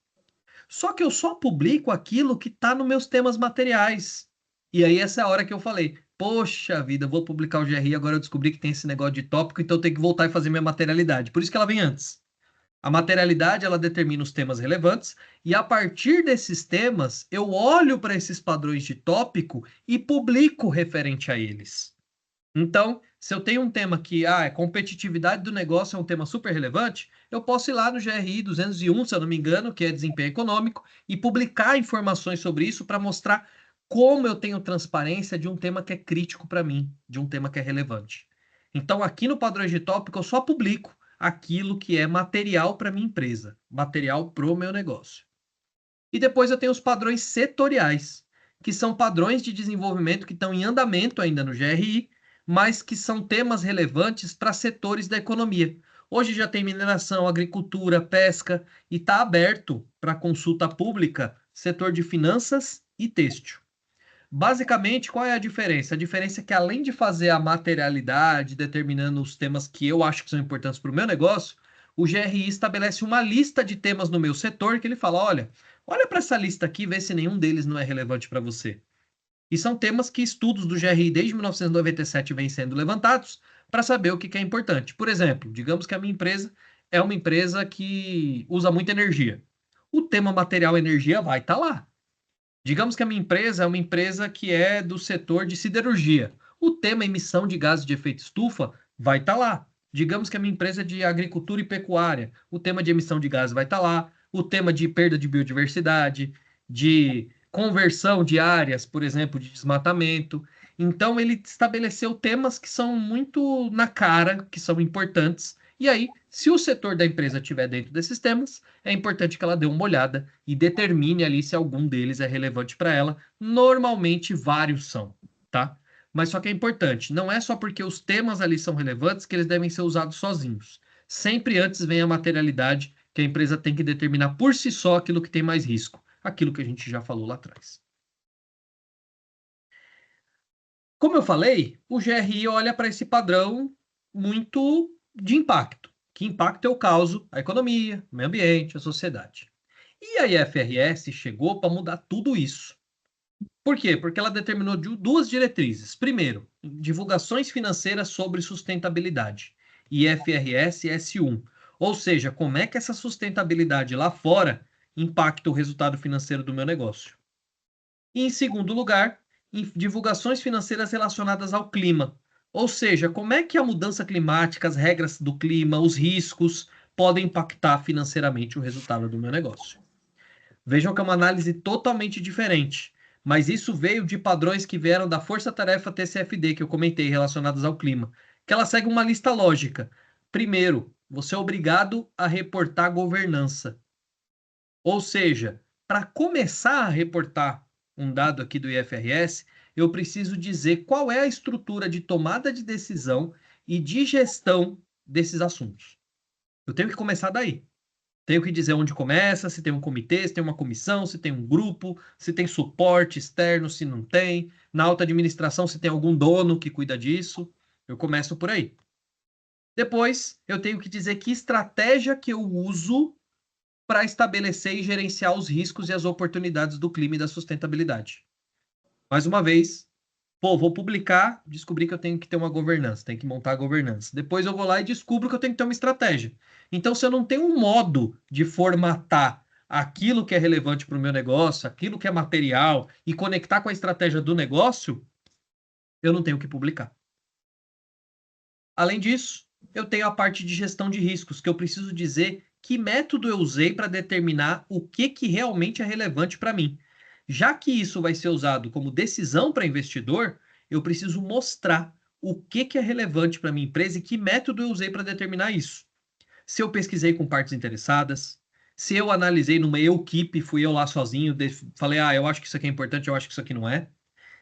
Só que eu só publico aquilo que está nos meus temas materiais. E aí essa é a hora que eu falei, poxa vida, vou publicar o GRI, agora eu descobri que tem esse negócio de tópico, então eu tenho que voltar e fazer minha materialidade. Por isso que ela vem antes. A materialidade, ela determina os temas relevantes, e a partir desses temas, eu olho para esses padrões de tópico e publico referente a eles. Então, se eu tenho um tema que é competitividade do negócio, é um tema super relevante, eu posso ir lá no GRI 201, se eu não me engano, que é desempenho econômico, e publicar informações sobre isso para mostrar como eu tenho transparência de um tema que é crítico para mim, de um tema que é relevante. Então, aqui no Padrões de Tópico, eu só publico aquilo que é material para minha empresa, material para o meu negócio. E depois eu tenho os padrões setoriais, que são padrões de desenvolvimento que estão em andamento ainda no GRI, mas que são temas relevantes para setores da economia. Hoje já tem mineração, agricultura, pesca, e está aberto para consulta pública setor de finanças e têxtil. Basicamente, qual é a diferença? A diferença é que, além de fazer a materialidade, determinando os temas que eu acho que são importantes para o meu negócio, o GRI estabelece uma lista de temas no meu setor que ele fala: olha para essa lista aqui e vê se nenhum deles não é relevante para você. E são temas que estudos do GRI desde 1997 vêm sendo levantados para saber o que é importante. Por exemplo, digamos que a minha empresa é uma empresa que usa muita energia. O tema material energia vai estar lá. Digamos que a minha empresa é uma empresa que é do setor de siderurgia. O tema emissão de gases de efeito estufa vai estar lá. Digamos que a minha empresa é de agricultura e pecuária. O tema de emissão de gases vai estar lá. O tema de perda de biodiversidade, de conversão de áreas, por exemplo, de desmatamento. Então, ele estabeleceu temas que são muito na cara, que são importantes. E aí, se o setor da empresa estiver dentro desses temas, é importante que ela dê uma olhada e determine ali se algum deles é relevante para ela. Normalmente, vários são, tá? Mas só que é importante, não é só porque os temas ali são relevantes que eles devem ser usados sozinhos. Sempre antes vem a materialidade, que a empresa tem que determinar por si só aquilo que tem mais risco, aquilo que a gente já falou lá atrás. Como eu falei, o GRI olha para esse padrão muito de impacto. Que impacto eu causo à economia, ao meio ambiente, à sociedade. E a IFRS chegou para mudar tudo isso. Por quê? Porque ela determinou duas diretrizes. Primeiro, divulgações financeiras sobre sustentabilidade, IFRS S1. Ou seja, como é que essa sustentabilidade lá fora impacta o resultado financeiro do meu negócio. E, em segundo lugar, divulgações financeiras relacionadas ao clima. Ou seja, como é que a mudança climática, as regras do clima, os riscos podem impactar financeiramente o resultado do meu negócio. Vejam que é uma análise totalmente diferente, mas isso veio de padrões que vieram da Força Tarefa TCFD, que eu comentei, relacionadas ao clima, que ela segue uma lista lógica. Primeiro, você é obrigado a reportar governança. Ou seja, para começar a reportar um dado aqui do IFRS, eu preciso dizer qual é a estrutura de tomada de decisão e de gestão desses assuntos. Eu tenho que começar daí. Tenho que dizer onde começa, se tem um comitê, se tem uma comissão, se tem um grupo, se tem suporte externo, se não tem. Na alta administração, se tem algum dono que cuida disso. Eu começo por aí. Depois, eu tenho que dizer que estratégia que eu uso para estabelecer e gerenciar os riscos e as oportunidades do clima e da sustentabilidade. Mais uma vez, vou publicar, descobri que eu tenho que ter uma governança, tenho que montar a governança. Depois eu vou lá e descubro que eu tenho que ter uma estratégia. Então, se eu não tenho um modo de formatar aquilo que é relevante para o meu negócio, aquilo que é material, e conectar com a estratégia do negócio, eu não tenho que publicar. Além disso, eu tenho a parte de gestão de riscos, que eu preciso dizer que método eu usei para determinar o que realmente é relevante para mim. Já que isso vai ser usado como decisão para investidor, eu preciso mostrar o que é relevante para minha empresa e que método eu usei para determinar isso. Se eu pesquisei com partes interessadas, se eu analisei numa equipe, fui eu lá sozinho, falei, eu acho que isso aqui é importante, eu acho que isso aqui não é.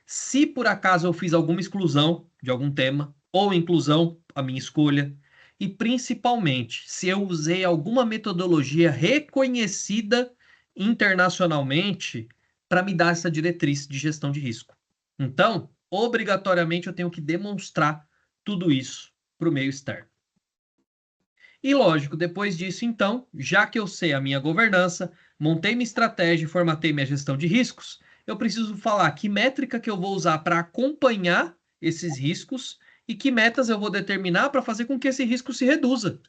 Se por acaso eu fiz alguma exclusão de algum tema, ou inclusão, a minha escolha, e principalmente se eu usei alguma metodologia reconhecida internacionalmente para me dar essa diretriz de gestão de risco. Então, obrigatoriamente eu tenho que demonstrar tudo isso para o meio externo. E lógico, depois disso, então, já que eu sei a minha governança, montei minha estratégia e formatei minha gestão de riscos, eu preciso falar que métrica que eu vou usar para acompanhar esses riscos e que metas eu vou determinar para fazer com que esse risco se reduza.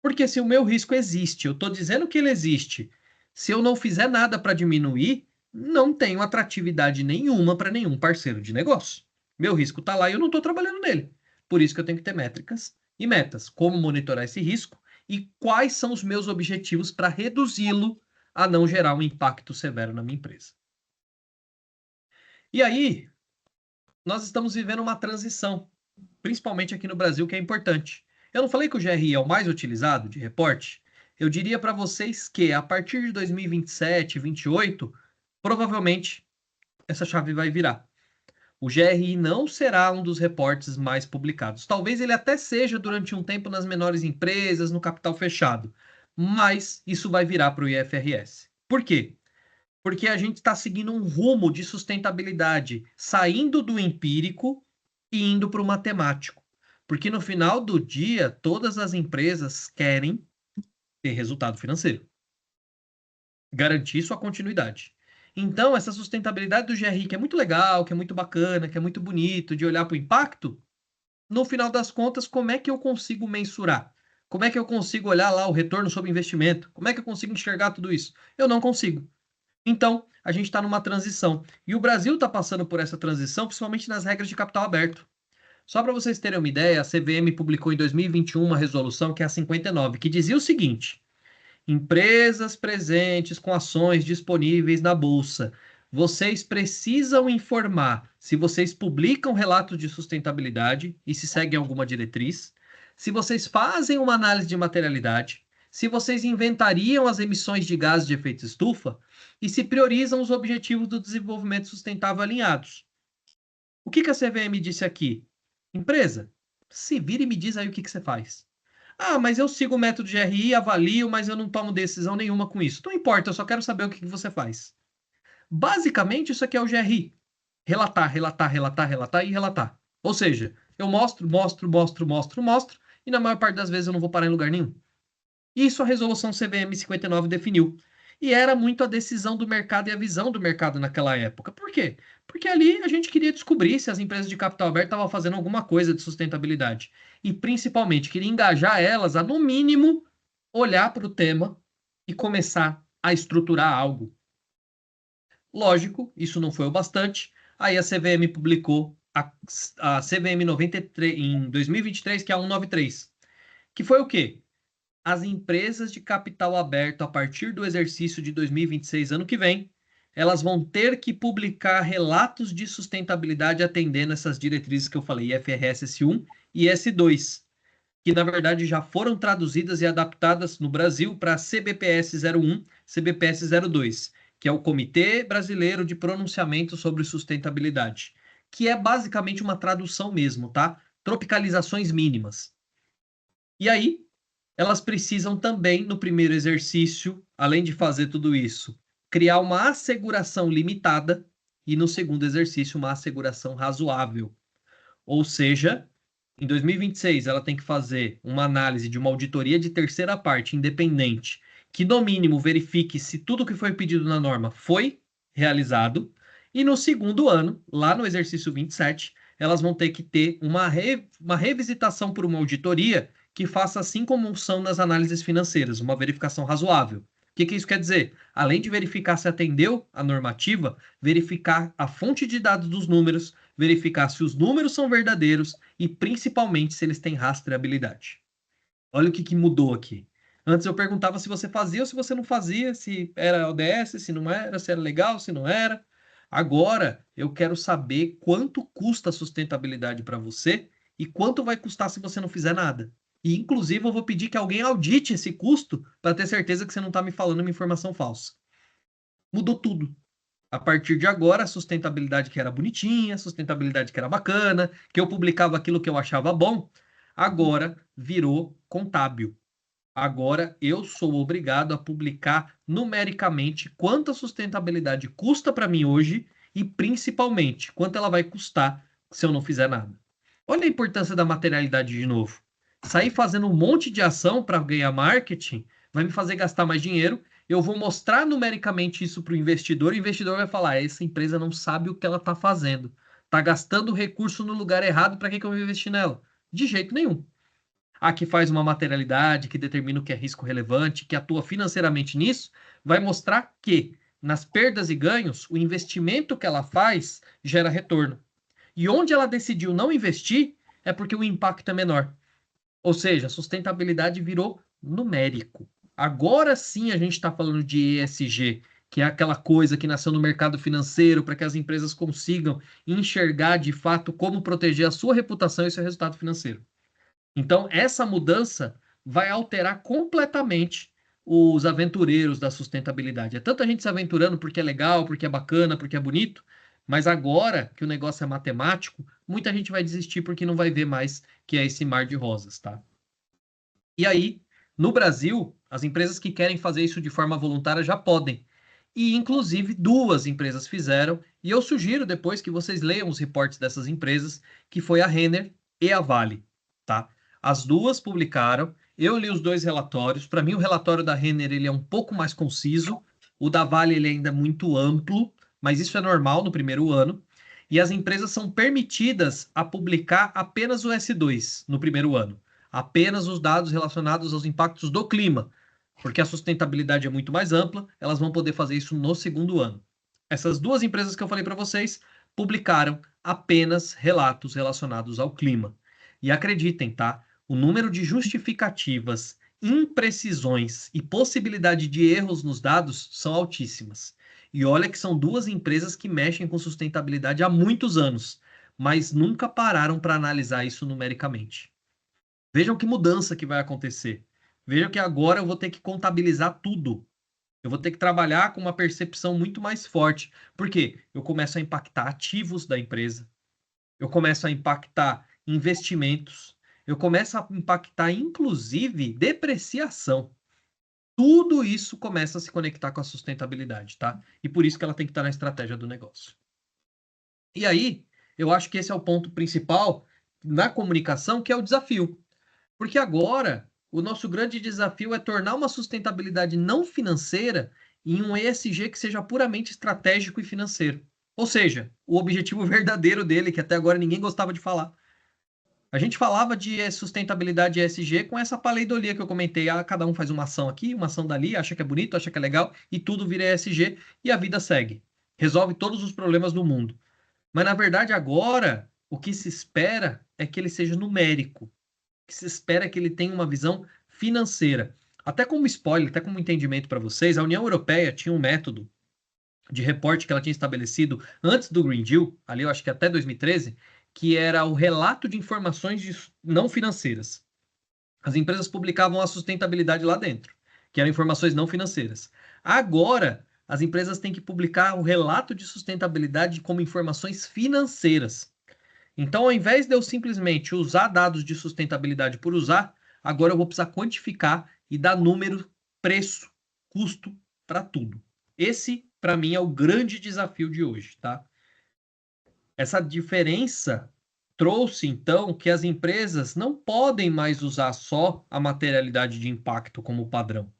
Porque se o meu risco existe, eu estou dizendo que ele existe, se eu não fizer nada para diminuir, não tenho atratividade nenhuma para nenhum parceiro de negócio. Meu risco está lá e eu não estou trabalhando nele. Por isso que eu tenho que ter métricas e metas. Como monitorar esse risco e quais são os meus objetivos para reduzi-lo a não gerar um impacto severo na minha empresa. E aí, nós estamos vivendo uma transição, principalmente aqui no Brasil, que é importante. Eu não falei que o GRI é o mais utilizado de reporte? Eu diria para vocês que a partir de 2027, 2028, provavelmente essa chave vai virar. O GRI não será um dos reportes mais publicados. Talvez ele até seja durante um tempo nas menores empresas, no capital fechado, mas isso vai virar para o IFRS. Por quê? Porque a gente está seguindo um rumo de sustentabilidade, saindo do empírico e indo para o matemático. Porque no final do dia, todas as empresas querem ter resultado financeiro, garantir sua continuidade. Então, essa sustentabilidade do GRI, que é muito legal, que é muito bacana, que é muito bonito, de olhar para o impacto, no final das contas, como é que eu consigo mensurar? Como é que eu consigo olhar lá o retorno sobre investimento? Como é que eu consigo enxergar tudo isso? Eu não consigo. Então, a gente está numa transição. E o Brasil está passando por essa transição, principalmente nas regras de capital aberto. Só para vocês terem uma ideia, a CVM publicou em 2021 uma resolução que é a 59, que dizia o seguinte: empresas presentes com ações disponíveis na bolsa, vocês precisam informar se vocês publicam relatos de sustentabilidade e se seguem alguma diretriz, se vocês fazem uma análise de materialidade, se vocês inventariam as emissões de gases de efeito estufa e se priorizam os objetivos do desenvolvimento sustentável alinhados. O que a CVM disse aqui? Empresa, se vira e me diz aí o que você faz. Mas eu sigo o método GRI, avalio, mas eu não tomo decisão nenhuma com isso. Não importa, eu só quero saber o que você faz. Basicamente, isso aqui é o GRI. Relatar, relatar, relatar, relatar e relatar. Ou seja, eu mostro, e na maior parte das vezes eu não vou parar em lugar nenhum. Isso a resolução CVM 59 definiu. E era muito a decisão do mercado e a visão do mercado naquela época. Por quê? Porque ali a gente queria descobrir se as empresas de capital aberto estavam fazendo alguma coisa de sustentabilidade. E principalmente queria engajar elas a, no mínimo, olhar para o tema e começar a estruturar algo. Lógico, isso não foi o bastante. Aí a CVM publicou a CVM 93, em 2023, que é a 193. Que foi o quê? As empresas de capital aberto, a partir do exercício de 2026, ano que vem, elas vão ter que publicar relatos de sustentabilidade atendendo essas diretrizes que eu falei, IFRS S1 e S2, que na verdade já foram traduzidas e adaptadas no Brasil para CBPS 01, CBPS 02, que é o Comitê Brasileiro de Pronunciamento sobre Sustentabilidade, que é basicamente uma tradução mesmo, tá? Tropicalizações mínimas. E aí, elas precisam também, no primeiro exercício, além de fazer tudo isso, criar uma asseguração limitada e, no segundo exercício, uma asseguração razoável. Ou seja, em 2026, ela tem que fazer uma análise de uma auditoria de terceira parte, independente, que, no mínimo, verifique se tudo que foi pedido na norma foi realizado. E no segundo ano, lá no exercício 27, elas vão ter que ter uma revisitação por uma auditoria que faça assim como são nas análises financeiras, uma verificação razoável. O que isso quer dizer? Além de verificar se atendeu a normativa, verificar a fonte de dados dos números, verificar se os números são verdadeiros e, principalmente, se eles têm rastreabilidade. Olha o que mudou aqui. Antes eu perguntava se você fazia ou se você não fazia, se era ODS, se não era, se era legal, se não era. Agora eu quero saber quanto custa a sustentabilidade para você e quanto vai custar se você não fizer nada. E, inclusive, eu vou pedir que alguém audite esse custo para ter certeza que você não está me falando uma informação falsa. Mudou tudo. A partir de agora, a sustentabilidade que era bonitinha, a sustentabilidade que era bacana, que eu publicava aquilo que eu achava bom, agora virou contábil. Agora eu sou obrigado a publicar numericamente quanto a sustentabilidade custa para mim hoje e, principalmente, quanto ela vai custar se eu não fizer nada. Olha a importância da materialidade de novo. Sair fazendo um monte de ação para ganhar marketing vai me fazer gastar mais dinheiro. Eu vou mostrar numericamente isso para o investidor vai falar: essa empresa não sabe o que ela está fazendo. Está gastando recurso no lugar errado, para que eu vou investir nela? De jeito nenhum. A que faz uma materialidade, que determina o que é risco relevante, que atua financeiramente nisso, vai mostrar que, nas perdas e ganhos, o investimento que ela faz gera retorno. E onde ela decidiu não investir, é porque o impacto é menor. Ou seja, a sustentabilidade virou numérico. Agora sim a gente está falando de ESG, que é aquela coisa que nasceu no mercado financeiro para que as empresas consigam enxergar de fato como proteger a sua reputação e seu resultado financeiro. Então, essa mudança vai alterar completamente os aventureiros da sustentabilidade. É tanta gente se aventurando porque é legal, porque é bacana, porque é bonito, mas agora que o negócio é matemático, muita gente vai desistir porque não vai ver mais que é esse mar de rosas, tá? E aí, no Brasil, as empresas que querem fazer isso de forma voluntária já podem. E, inclusive, 2 empresas fizeram, e eu sugiro depois que vocês leiam os reportes dessas empresas, que foi a Renner e a Vale, tá? As 2 publicaram, eu li os 2 relatórios. Para mim, o relatório da Renner ele é um pouco mais conciso, o da Vale ele ainda é muito amplo, mas isso é normal no primeiro ano. E as empresas são permitidas a publicar apenas o S2 no primeiro ano, apenas os dados relacionados aos impactos do clima, porque a sustentabilidade é muito mais ampla, elas vão poder fazer isso no segundo ano. Essas 2 empresas que eu falei para vocês publicaram apenas relatos relacionados ao clima. E acreditem, tá? O número de justificativas, imprecisões e possibilidade de erros nos dados são altíssimas. E olha que são 2 empresas que mexem com sustentabilidade há muitos anos, mas nunca pararam para analisar isso numericamente. Vejam que mudança que vai acontecer. Vejam que agora eu vou ter que contabilizar tudo. Eu vou ter que trabalhar com uma percepção muito mais forte. Por quê? Eu começo a impactar ativos da empresa. Eu começo a impactar investimentos. Eu começo a impactar, inclusive, depreciação. Tudo isso começa a se conectar com a sustentabilidade, tá? E por isso que ela tem que estar na estratégia do negócio. E aí, eu acho que esse é o ponto principal na comunicação, que é o desafio. Porque agora o nosso grande desafio é tornar uma sustentabilidade não financeira em um ESG que seja puramente estratégico e financeiro. Ou seja, o objetivo verdadeiro dele, que até agora ninguém gostava de falar. A gente falava de sustentabilidade ESG com essa paleidolia que eu comentei. Ah, cada um faz uma ação aqui, uma ação dali, acha que é bonito, acha que é legal, e tudo vira ESG e a vida segue. Resolve todos os problemas do mundo. Mas, na verdade, agora, o que se espera é que ele seja numérico, que se espera que ele tenha uma visão financeira. Até como spoiler, até como entendimento para vocês, a União Europeia tinha um método de reporte que ela tinha estabelecido antes do Green Deal, ali eu acho que até 2013, que era o relato de informações não financeiras. As empresas publicavam a sustentabilidade lá dentro, que eram informações não financeiras. Agora, as empresas têm que publicar o relato de sustentabilidade como informações financeiras. Então, ao invés de eu simplesmente usar dados de sustentabilidade por usar, agora eu vou precisar quantificar e dar número, preço, custo para tudo. Esse, para mim, é o grande desafio de hoje, tá? Essa diferença trouxe, então, que as empresas não podem mais usar só a materialidade de impacto como padrão.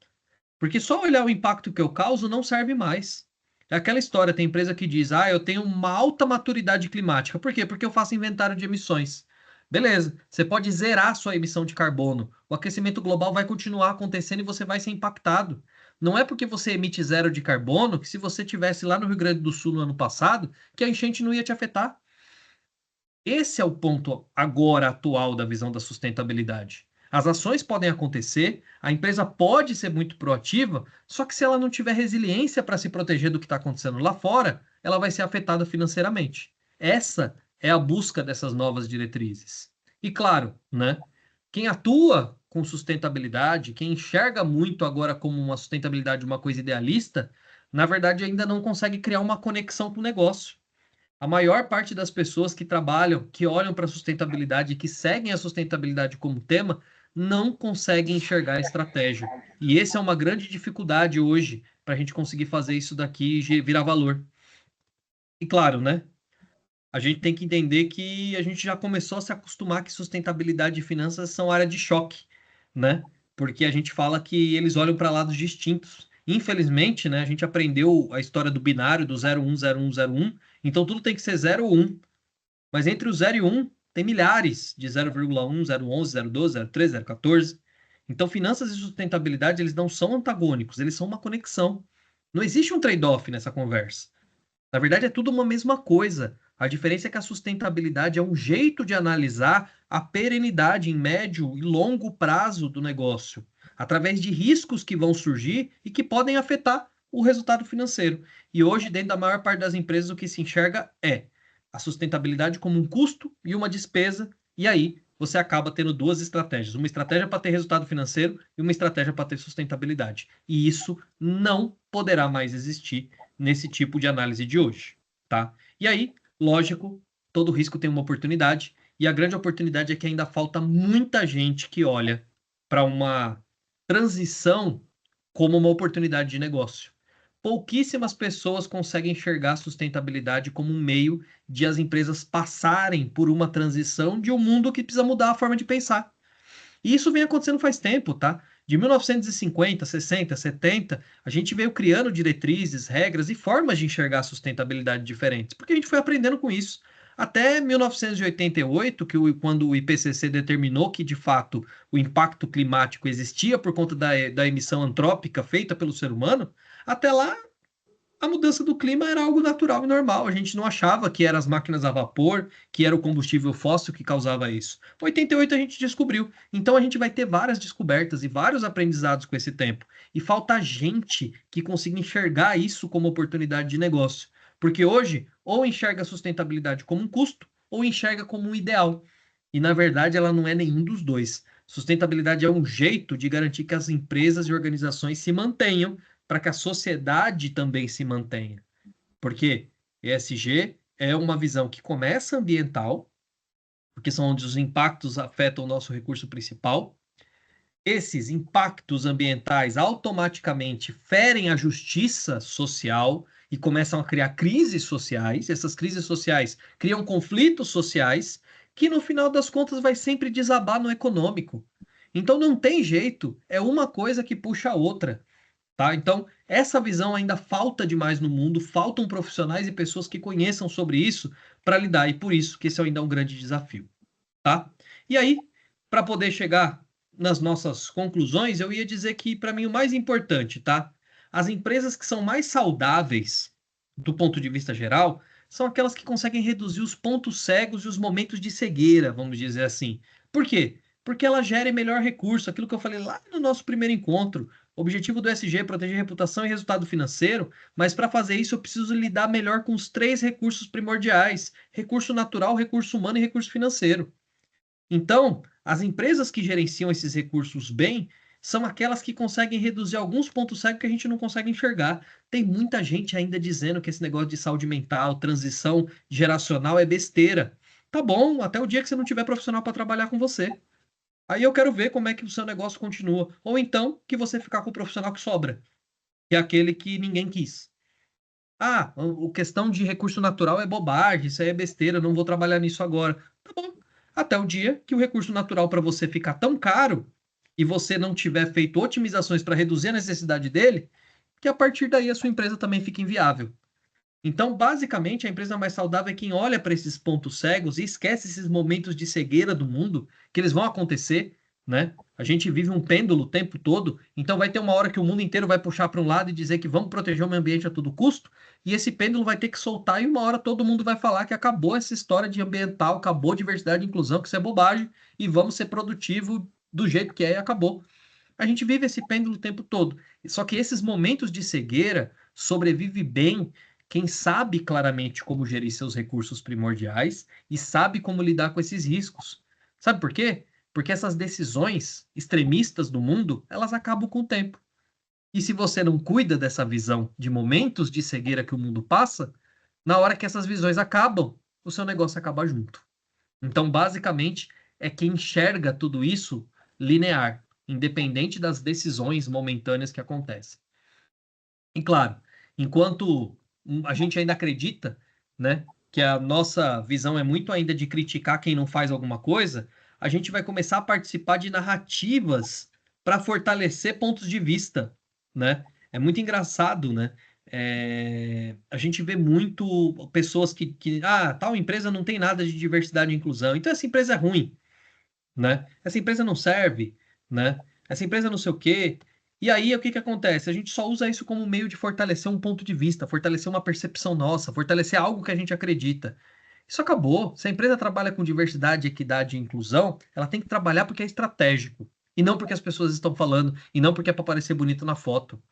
Porque só olhar o impacto que eu causo não serve mais. É aquela história, tem empresa que diz, eu tenho uma alta maturidade climática. Por quê? Porque eu faço inventário de emissões. Beleza, você pode zerar sua emissão de carbono. O aquecimento global vai continuar acontecendo e você vai ser impactado. Não é porque você emite zero de carbono que se você tivesse lá no Rio Grande do Sul no ano passado, que a enchente não ia te afetar. Esse é o ponto agora atual da visão da sustentabilidade. As ações podem acontecer, a empresa pode ser muito proativa, só que se ela não tiver resiliência para se proteger do que está acontecendo lá fora, ela vai ser afetada financeiramente. Essa é a busca dessas novas diretrizes. E claro, né, quem atua com sustentabilidade, quem enxerga muito agora como uma sustentabilidade uma coisa idealista, na verdade ainda não consegue criar uma conexão com o negócio. A maior parte das pessoas que trabalham, que olham para a sustentabilidade e que seguem a sustentabilidade como tema, não conseguem enxergar a estratégia. E essa é uma grande dificuldade hoje para a gente conseguir fazer isso daqui virar valor. E claro, né? A gente tem que entender que a gente já começou a se acostumar que sustentabilidade e finanças são área de choque, né? Porque a gente fala que eles olham para lados distintos. Infelizmente, né, a gente aprendeu a história do binário, do 01, 01, 01, então tudo tem que ser 0 ou 1. Mas entre o 0 e 1, tem milhares de 0,1, 0,11, 0,12, 0,13, 0,14. Então, finanças e sustentabilidade, eles não são antagônicos, eles são uma conexão. Não existe um trade-off nessa conversa. Na verdade, é tudo uma mesma coisa. A diferença é que a sustentabilidade é um jeito de analisar a perenidade em médio e longo prazo do negócio, através de riscos que vão surgir e que podem afetar o resultado financeiro. E hoje, dentro da maior parte das empresas, o que se enxerga é a sustentabilidade como um custo e uma despesa, e aí você acaba tendo duas estratégias: uma estratégia para ter resultado financeiro e uma estratégia para ter sustentabilidade. E isso não poderá mais existir nesse tipo de análise de hoje, tá? E aí, lógico, todo risco tem uma oportunidade, e a grande oportunidade é que ainda falta muita gente que olha para uma transição como uma oportunidade de negócio. Pouquíssimas pessoas conseguem enxergar a sustentabilidade como um meio de as empresas passarem por uma transição de um mundo que precisa mudar a forma de pensar. E isso vem acontecendo faz tempo, tá? De 1950, 60, 70, a gente veio criando diretrizes, regras e formas de enxergar a sustentabilidade diferentes, porque a gente foi aprendendo com isso. Até 1988, quando o IPCC determinou que, de fato, o impacto climático existia por conta da emissão antrópica feita pelo ser humano, até lá a mudança do clima era algo natural e normal. A gente não achava que eram as máquinas a vapor, que era o combustível fóssil que causava isso. Em 88 a gente descobriu. Então a gente vai ter várias descobertas e vários aprendizados com esse tempo. E falta gente que consiga enxergar isso como oportunidade de negócio. Porque hoje, ou enxerga a sustentabilidade como um custo, ou enxerga como um ideal. E na verdade ela não é nenhum dos dois. Sustentabilidade é um jeito de garantir que as empresas e organizações se mantenham para que a sociedade também se mantenha. Porque ESG é uma visão que começa ambiental, porque são onde os impactos afetam o nosso recurso principal. Esses impactos ambientais automaticamente ferem a justiça social e começam a criar crises sociais. Essas crises sociais criam conflitos sociais que, no final das contas, vai sempre desabar no econômico. Então, não tem jeito, é uma coisa que puxa a outra. Tá? Então, essa visão ainda falta demais no mundo, faltam profissionais e pessoas que conheçam sobre isso para lidar, e por isso que esse ainda é um grande desafio. Tá? E aí, para poder chegar nas nossas conclusões, eu ia dizer que, para mim, o mais importante, tá? As empresas que são mais saudáveis, do ponto de vista geral, são aquelas que conseguem reduzir os pontos cegos e os momentos de cegueira, vamos dizer assim. Por quê? Porque ela gera melhor recurso, aquilo que eu falei lá no nosso primeiro encontro. O objetivo do SG é proteger reputação e resultado financeiro, mas para fazer isso eu preciso lidar melhor com os três recursos primordiais: recurso natural, recurso humano e recurso financeiro. Então, as empresas que gerenciam esses recursos bem são aquelas que conseguem reduzir alguns pontos cegos que a gente não consegue enxergar. Tem muita gente ainda dizendo que esse negócio de saúde mental, transição geracional é besteira. Tá bom, até o dia que você não tiver profissional para trabalhar com você. Aí eu quero ver como é que o seu negócio continua. Ou então que você ficar com o profissional que sobra, que é aquele que ninguém quis. Ah, a questão de recurso natural é bobagem, isso aí é besteira, não vou trabalhar nisso agora. Tá bom. Até o dia que o recurso natural para você ficar tão caro e você não tiver feito otimizações para reduzir a necessidade dele, que a partir daí a sua empresa também fica inviável. Então, basicamente, a empresa mais saudável é quem olha para esses pontos cegos e esquece esses momentos de cegueira do mundo, que eles vão acontecer, né? A gente vive um pêndulo o tempo todo, então vai ter uma hora que o mundo inteiro vai puxar para um lado e dizer que vamos proteger o meio ambiente a todo custo, e esse pêndulo vai ter que soltar e uma hora todo mundo vai falar que acabou essa história de ambiental, acabou diversidade e inclusão, que isso é bobagem, e vamos ser produtivo do jeito que é e acabou. A gente vive esse pêndulo o tempo todo. Só que esses momentos de cegueira sobrevive bem quem sabe claramente como gerir seus recursos primordiais e sabe como lidar com esses riscos. Sabe por quê? Porque essas decisões extremistas do mundo, elas acabam com o tempo. E se você não cuida dessa visão de momentos de cegueira que o mundo passa, na hora que essas visões acabam, o seu negócio acaba junto. Então, basicamente, é quem enxerga tudo isso linear, independente das decisões momentâneas que acontecem. E claro, enquanto a gente ainda acredita, né, que a nossa visão é muito ainda de criticar quem não faz alguma coisa, a gente vai começar a participar de narrativas para fortalecer pontos de vista, né? É muito engraçado, né? A gente vê muito pessoas tal empresa não tem nada de diversidade e inclusão, então essa empresa é ruim, né? Essa empresa não serve, né? Essa empresa não sei o quê. E aí, o que que acontece? A gente só usa isso como meio de fortalecer um ponto de vista, fortalecer uma percepção nossa, fortalecer algo que a gente acredita. Isso acabou. Se a empresa trabalha com diversidade, equidade e inclusão, ela tem que trabalhar porque é estratégico. E não porque as pessoas estão falando, e não porque é para parecer bonito na foto.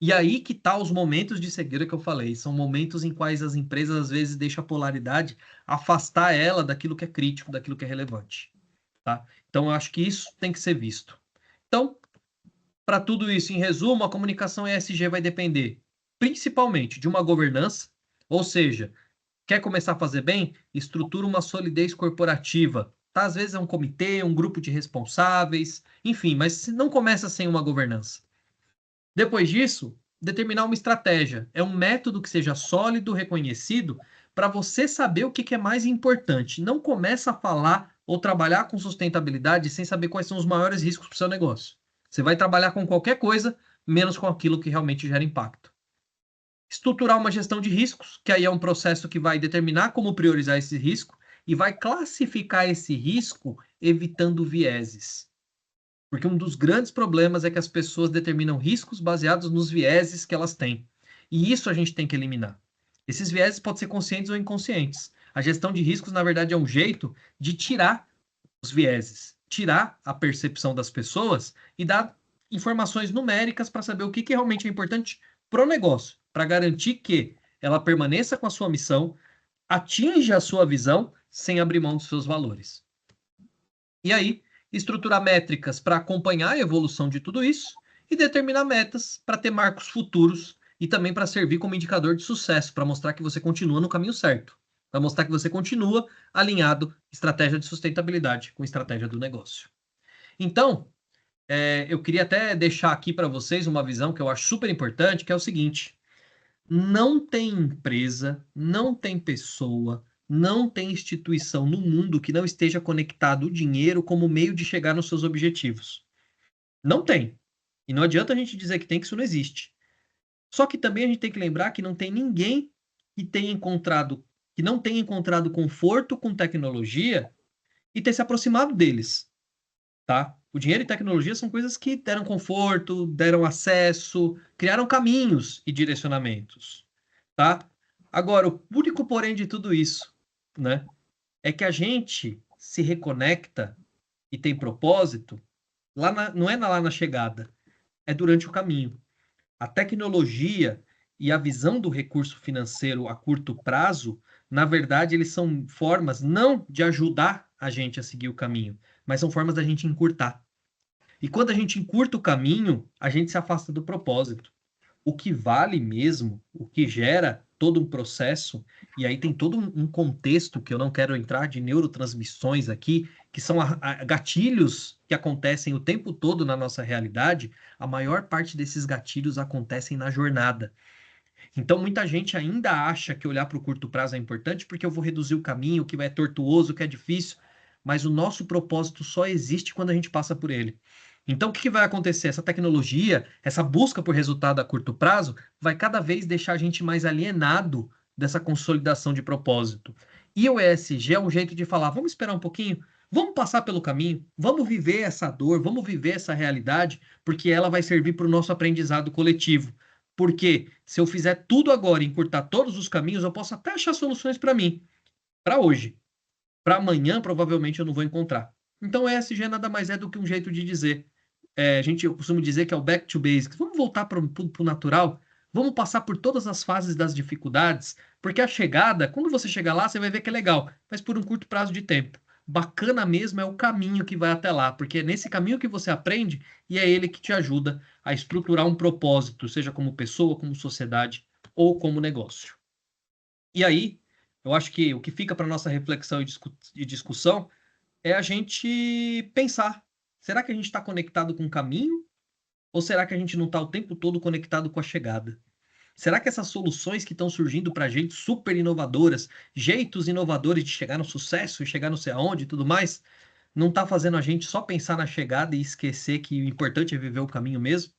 E aí que tá os momentos de cegueira que eu falei. São momentos em quais as empresas às vezes deixam a polaridade afastar ela daquilo que é crítico, daquilo que é relevante. Tá? Então, eu acho que isso tem que ser visto. Então, para tudo isso, em resumo, a comunicação ESG vai depender principalmente de uma governança, ou seja, quer começar a fazer bem? Estrutura uma solidez corporativa. Tá? Às vezes é um comitê, um grupo de responsáveis, enfim, mas se não começa sem uma governança. Depois disso, determinar uma estratégia. É um método que seja sólido, reconhecido, para você saber o que é mais importante. Não começa a falar ou trabalhar com sustentabilidade sem saber quais são os maiores riscos para o seu negócio. Você vai trabalhar com qualquer coisa, menos com aquilo que realmente gera impacto. Estruturar uma gestão de riscos, que aí é um processo que vai determinar como priorizar esse risco e vai classificar esse risco evitando vieses. Porque um dos grandes problemas é que as pessoas determinam riscos baseados nos vieses que elas têm. E isso a gente tem que eliminar. Esses vieses podem ser conscientes ou inconscientes. A gestão de riscos, na verdade, é um jeito de tirar os vieses, tirar a percepção das pessoas e dar informações numéricas para saber o que realmente é importante para o negócio, para garantir que ela permaneça com a sua missão, atinja a sua visão sem abrir mão dos seus valores. E aí, estruturar métricas para acompanhar a evolução de tudo isso e determinar metas para ter marcos futuros e também para servir como indicador de sucesso, para mostrar que você continua no caminho certo, para mostrar que você continua alinhado estratégia de sustentabilidade com estratégia do negócio. Então, eu queria até deixar aqui para vocês uma visão que eu acho super importante, que é o seguinte: não tem empresa, não tem pessoa, não tem instituição no mundo que não esteja conectado o dinheiro como meio de chegar nos seus objetivos. Não tem. E não adianta a gente dizer que tem, que isso não existe. Só que também a gente tem que lembrar que não tem ninguém que não tenha encontrado conforto com tecnologia e ter se aproximado deles, tá? O dinheiro e tecnologia são coisas que deram conforto, deram acesso, criaram caminhos e direcionamentos, tá? Agora, o único porém de tudo isso, né, é que a gente se reconecta e tem propósito não é lá na chegada, é durante o caminho. A tecnologia e a visão do recurso financeiro a curto prazo, na verdade, eles são formas não de ajudar a gente a seguir o caminho, mas são formas da gente encurtar. E quando a gente encurta o caminho, a gente se afasta do propósito. O que vale mesmo, o que gera todo um processo, e aí tem todo um contexto que eu não quero entrar de neurotransmissões aqui, que são gatilhos que acontecem o tempo todo na nossa realidade, a maior parte desses gatilhos acontecem na jornada. Então, muita gente ainda acha que olhar para o curto prazo é importante porque eu vou reduzir o caminho, que é tortuoso, que é difícil, mas o nosso propósito só existe quando a gente passa por ele. Então, o que vai acontecer? Essa tecnologia, essa busca por resultado a curto prazo, vai cada vez deixar a gente mais alienado dessa consolidação de propósito. E o ESG é um jeito de falar, vamos esperar um pouquinho, Vamos passar pelo caminho, vamos viver essa dor, vamos viver essa realidade, porque ela vai servir para o nosso aprendizado coletivo. Porque se eu fizer tudo agora e encurtar todos os caminhos, eu posso até achar soluções para mim, para hoje. Para amanhã, provavelmente eu não vou encontrar. Então, o ESG nada mais é do que um jeito de dizer. Eu costumo dizer que é o back to basics. Vamos voltar para o natural? Vamos passar por todas as fases das dificuldades, porque a chegada, quando você chegar lá, você vai ver que é legal, mas por um curto prazo de tempo. Bacana mesmo é o caminho que vai até lá, porque é nesse caminho que você aprende e é ele que te ajuda a estruturar um propósito, seja como pessoa, como sociedade ou como negócio. E aí, eu acho que o que fica para nossa reflexão e discussão é a gente pensar: será que a gente está conectado com o caminho? Ou será que a gente não está o tempo todo conectado com a chegada? Será que essas soluções que estão surgindo para a gente, super inovadoras, jeitos inovadores de chegar no sucesso e chegar não sei aonde e tudo mais, não está fazendo a gente só pensar na chegada e esquecer que o importante é viver o caminho mesmo?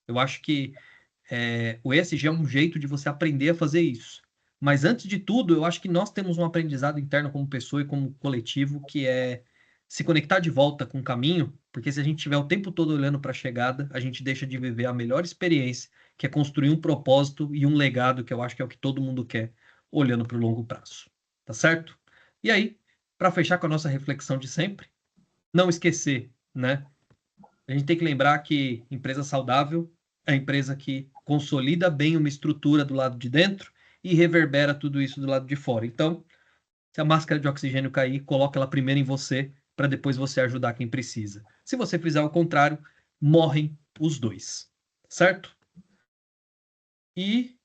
Eu acho que o ESG é um jeito de você aprender a fazer isso. Mas antes de tudo, eu acho que nós temos um aprendizado interno como pessoa e como coletivo que é se conectar de volta com o caminho, porque se a gente estiver o tempo todo olhando para a chegada, a gente deixa de viver a melhor experiência, que é construir um propósito e um legado, que eu acho que é o que todo mundo quer, olhando para o longo prazo. Tá certo? E aí, para fechar com a nossa reflexão de sempre, não esquecer, né? A gente tem que lembrar que empresa saudável é a empresa que consolida bem uma estrutura do lado de dentro e reverbera tudo isso do lado de fora. Então, se a máscara de oxigênio cair, coloca ela primeiro em você para depois você ajudar quem precisa. Se você fizer o contrário, morrem os dois. Certo? E,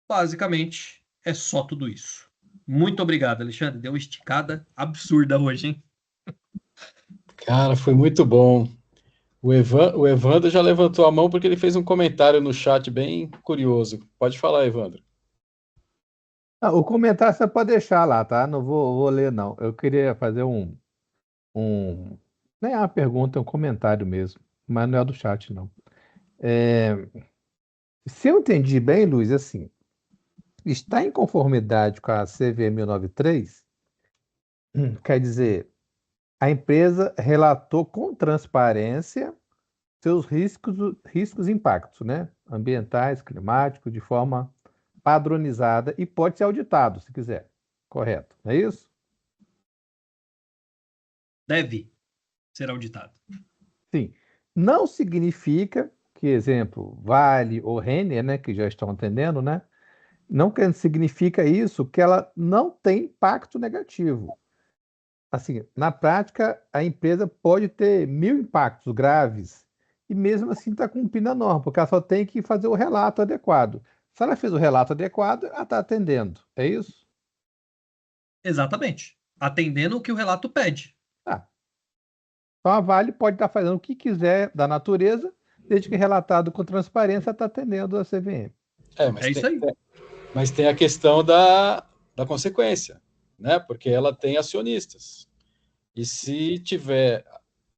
basicamente, é só tudo isso. Muito obrigado, Alexandre. Deu uma esticada absurda hoje, hein? Cara, foi muito bom. O Evandro já levantou a mão porque ele fez um comentário no chat bem curioso. Pode falar, Evandro. O comentário você pode deixar lá, tá? Não vou ler, não. Eu queria fazer um. Nem é uma pergunta, é um comentário mesmo. Mas não é do chat, não. É, Se eu entendi bem, Luiz, assim, está em conformidade com a CVM 1093, quer dizer, a empresa relatou com transparência seus riscos e impactos, né? Ambientais, climáticos, de forma padronizada e pode ser auditado, se quiser. Correto, não é isso? Deve ser auditado. Sim. Não significa que, exemplo, Vale ou Renner, né, que já estão atendendo, né? Não significa isso que ela não tem impacto negativo. Assim, na prática, a empresa pode ter 1.000 impactos graves e mesmo assim está cumprindo a norma, porque ela só tem que fazer o relato adequado. Se ela fez o relato adequado, ela está atendendo. É isso? Exatamente. Atendendo o que o relato pede. Ah, então a Vale pode estar fazendo o que quiser da natureza, desde que relatado com transparência está atendendo a CVM. É isso aí. Mas tem a questão da consequência, né? Porque ela tem acionistas. E se tiver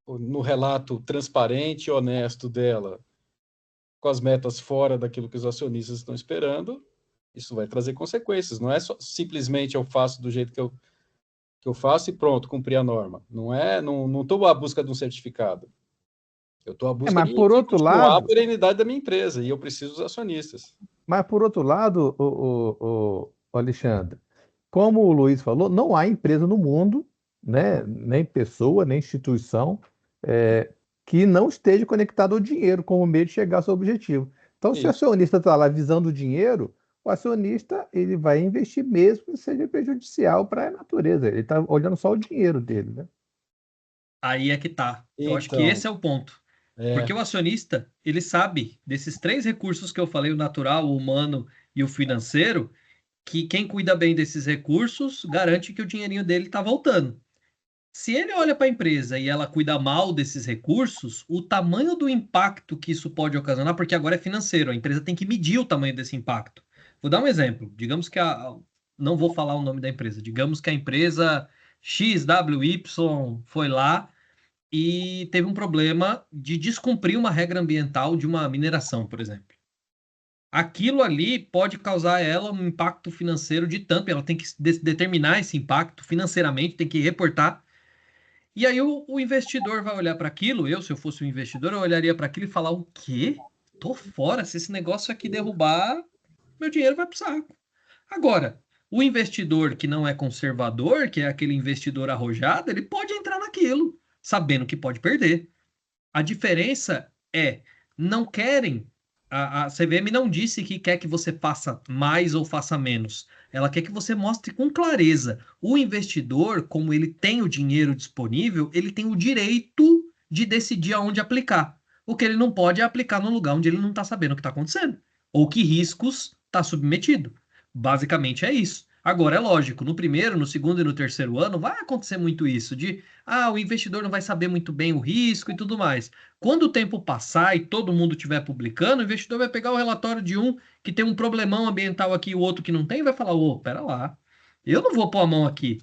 no relato transparente e honesto dela, com as metas fora daquilo que os acionistas estão esperando, isso vai trazer consequências. Não é só, simplesmente eu faço do jeito que eu faço e pronto, cumpri a norma. Não estou à busca de um certificado. Eu estou à busca Mas por de outro continuar a lado, perenidade da minha empresa e eu preciso dos acionistas. o Alexandre, como o Luiz falou, não há empresa no mundo, né, nem pessoa, nem instituição, que não esteja conectada ao dinheiro como meio de chegar ao seu objetivo. Então, se o Isso. acionista está lá visando o dinheiro, o acionista ele vai investir mesmo que seja prejudicial para a natureza. Ele está olhando só o dinheiro dele, né? Aí é que tá. Eu acho que Então, esse é o ponto. é, Porque o acionista, ele sabe desses três recursos que eu falei, o natural, o humano e o financeiro, que quem cuida bem desses recursos garante que o dinheirinho dele está voltando. Se ele olha para a empresa e ela cuida mal desses recursos, o tamanho do impacto que isso pode ocasionar, porque agora é financeiro, a empresa tem que medir o tamanho desse impacto. Vou dar um exemplo. Digamos que não vou falar o nome da empresa. Digamos que a empresa XWY foi lá e teve um problema de descumprir uma regra ambiental de uma mineração, por exemplo. Aquilo ali pode causar a ela um impacto financeiro de tanto, ela tem que determinar esse impacto financeiramente, tem que reportar. E aí o investidor vai olhar para aquilo, se eu fosse um investidor, eu olharia para aquilo e falar, o quê? Tô fora, se esse negócio aqui derrubar, meu dinheiro vai pro saco. Agora, o investidor que não é conservador, que é aquele investidor arrojado, ele pode entrar naquilo, sabendo que pode perder. A diferença é, não querem. A CVM não disse que quer que você faça mais ou faça menos. Ela quer que você mostre com clareza. O investidor, como ele tem o dinheiro disponível, ele tem o direito de decidir aonde aplicar. O que ele não pode é aplicar no lugar onde ele não está sabendo o que está acontecendo. Ou que riscos está submetido. Basicamente é isso. Agora, é lógico, no primeiro, no segundo e no terceiro ano vai acontecer muito isso, de o investidor não vai saber muito bem o risco e tudo mais. Quando o tempo passar e todo mundo estiver publicando, o investidor vai pegar o relatório de um que tem um problemão ambiental aqui e o outro que não tem, e vai falar: ô, pera lá, eu não vou pôr a mão aqui.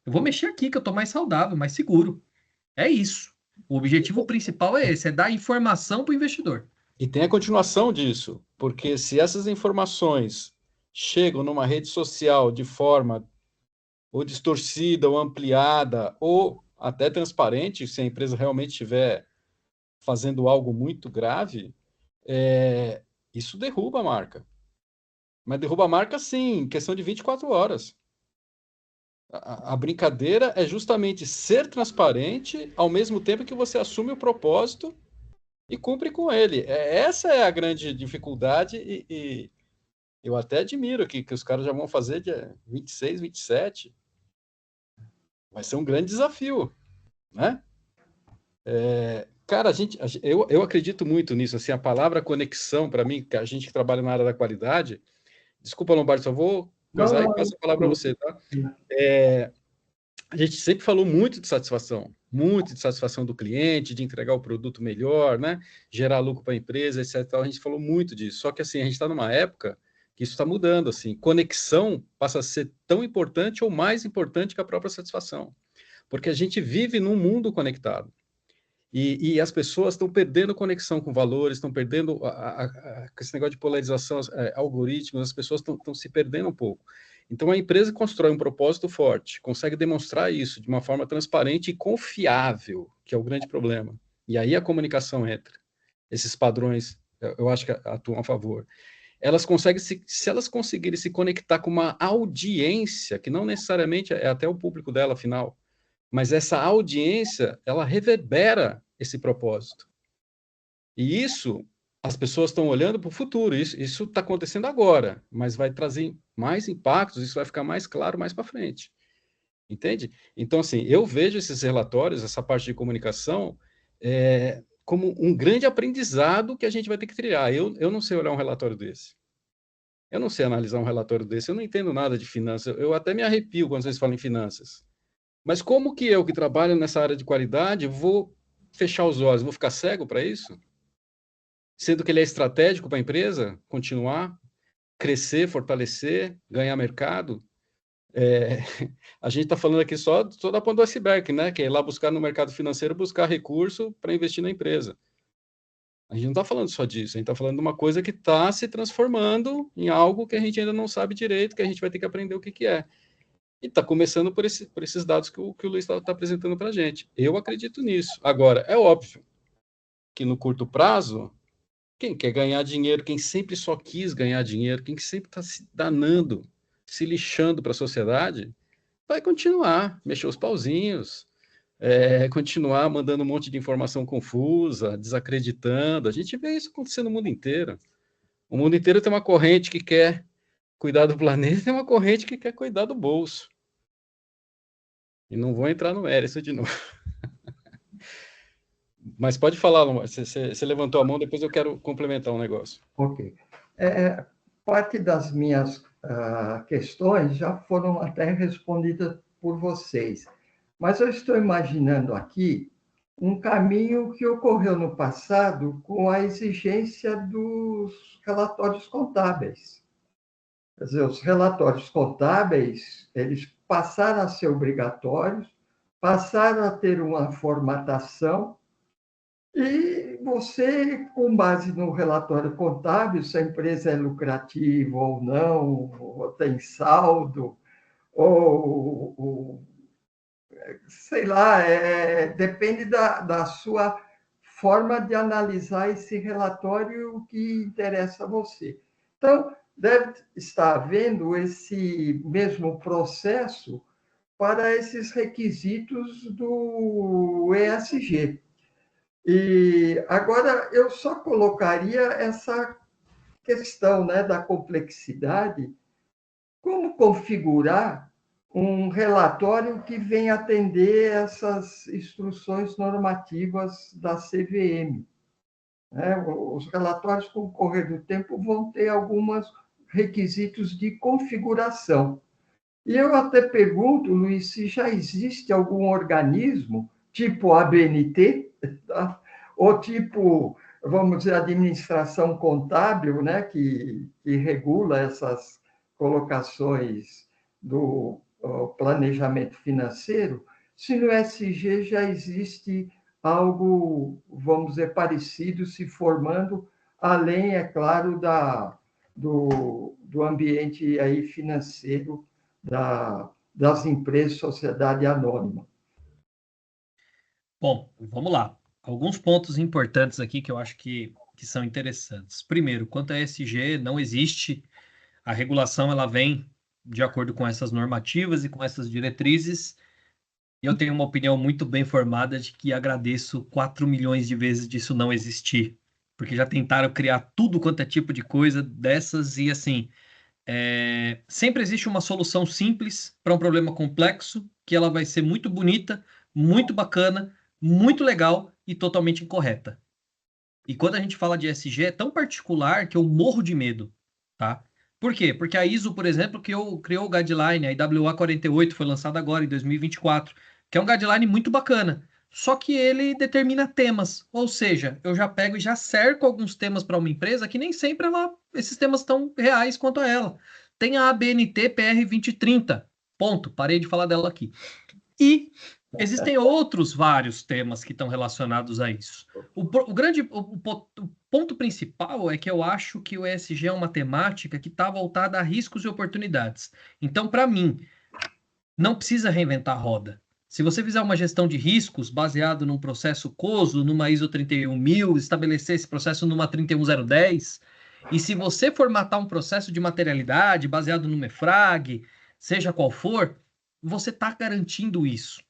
Eu vou mexer aqui, que eu tô mais saudável, mais seguro. É isso. O objetivo principal é esse, é dar informação para o investidor. E tem a continuação disso, porque se essas informações chegam numa rede social de forma ou distorcida, ou ampliada, ou até transparente, se a empresa realmente estiver fazendo algo muito grave, isso derruba a marca. Mas derruba a marca, sim, em questão de 24 horas. A brincadeira é justamente ser transparente ao mesmo tempo que você assume o propósito e cumpre com ele. Essa é a grande dificuldade e eu até admiro que os caras já vão fazer dia 26, 27. Vai ser um grande desafio, né? Cara, eu acredito muito nisso. Assim, a palavra conexão, para mim, que a gente que trabalha na área da qualidade, desculpa, Lombardi, só vou coisar e passo a palavra para você, tá? A gente sempre falou muito de satisfação do cliente, de entregar o produto melhor, né? Gerar lucro para a empresa, etc. A gente falou muito disso. Só que assim, a gente está numa época que isso está mudando. Assim, conexão passa a ser tão importante ou mais importante que a própria satisfação, porque a gente vive num mundo conectado. E as pessoas estão perdendo conexão com valores, estão perdendo esse negócio de polarização, algoritmos, as pessoas estão se perdendo um pouco. Então, a empresa constrói um propósito forte, consegue demonstrar isso de uma forma transparente e confiável, que é o grande problema. E aí a comunicação entra. Esses padrões, eu acho que atuam a favor. Elas conseguem, se elas conseguirem se conectar com uma audiência, que não necessariamente é até o público dela, afinal, mas essa audiência, ela reverbera esse propósito. E isso, as pessoas estão olhando para o futuro, isso está acontecendo agora, mas vai trazer mais impactos, isso vai ficar mais claro mais para frente. Entende? Então, assim, eu vejo esses relatórios, essa parte de comunicação, como um grande aprendizado que a gente vai ter que trilhar. Eu não sei olhar um relatório desse. Eu não sei analisar um relatório desse, eu não entendo nada de finanças, eu até me arrepio quando vocês falam em finanças. Mas como que eu, que trabalho nessa área de qualidade, vou fechar os olhos, vou ficar cego para isso? Sendo que ele é estratégico para a empresa continuar, crescer, fortalecer, ganhar mercado. A gente está falando aqui só da ponta do iceberg, né? Que é ir lá buscar no mercado financeiro, buscar recurso para investir na empresa. A gente não está falando só disso, a gente está falando de uma coisa que está se transformando em algo que a gente ainda não sabe direito, que a gente vai ter que aprender o que é. E está começando por esses dados que o Luiz está apresentando para a gente. Eu acredito nisso. Agora, é óbvio que no curto prazo, quem quer ganhar dinheiro, quem sempre só quis ganhar dinheiro, quem sempre está se danando, se lixando para a sociedade, vai continuar, mexer os pauzinhos, continuar mandando um monte de informação confusa, desacreditando. A gente vê isso acontecendo no mundo inteiro. O mundo inteiro tem uma corrente que quer cuidar do planeta e tem uma corrente que quer cuidar do bolso. E não vou entrar no mérito de novo. Mas pode falar, Lomar. Você levantou a mão, depois eu quero complementar um negócio. Ok. Parte das minhas questões já foram até respondidas por vocês, mas eu estou imaginando aqui um caminho que ocorreu no passado com a exigência dos relatórios contábeis. Quer dizer, os relatórios contábeis, eles passaram a ser obrigatórios, passaram a ter uma formatação, e você, com base no relatório contábil, se a empresa é lucrativa ou não, ou tem saldo, ou sei lá, depende da sua forma de analisar esse relatório, o que interessa a você. Então, deve estar havendo esse mesmo processo para esses requisitos do ESG. E agora eu só colocaria essa questão, né, da complexidade, como configurar um relatório que venha atender essas instruções normativas da CVM. Os relatórios, com o correr do tempo, vão ter alguns requisitos de configuração. E eu até pergunto, Luiz, se já existe algum organismo, tipo a ABNT, tá? Ou tipo, vamos dizer, administração contábil, né, que regula essas colocações do planejamento financeiro, se no SG já existe algo, vamos dizer, parecido se formando, além, é claro, do ambiente aí financeiro das empresas sociedade anônima. Bom, vamos lá. Alguns pontos importantes aqui que eu acho que são interessantes. Primeiro, quanto a ESG, não existe. A regulação ela vem de acordo com essas normativas e com essas diretrizes. E eu tenho uma opinião muito bem formada de que agradeço 4 milhões de vezes disso não existir. Porque já tentaram criar tudo quanto é tipo de coisa dessas e assim... sempre existe uma solução simples para um problema complexo, que ela vai ser muito bonita, muito bacana, muito legal e totalmente incorreta. E quando a gente fala de ESG, é tão particular que eu morro de medo, tá? Por quê? Porque a ISO, por exemplo, criou o guideline, a IWA 48 foi lançada agora em 2024, que é um guideline muito bacana. Só que ele determina temas, ou seja, eu já pego e já cerco alguns temas para uma empresa que nem sempre esses temas estão reais quanto a ela. Tem a ABNT PR 2030, ponto, parei de falar dela aqui. E existem outros vários temas que estão relacionados a isso. O ponto principal é que eu acho que o ESG é uma temática que está voltada a riscos e oportunidades. Então, para mim, não precisa reinventar a roda. Se você fizer uma gestão de riscos baseado num processo COSO, numa ISO 31000, estabelecer esse processo numa 31010, e se você formatar um processo de materialidade baseado no MEFRAG, seja qual for, você está garantindo isso.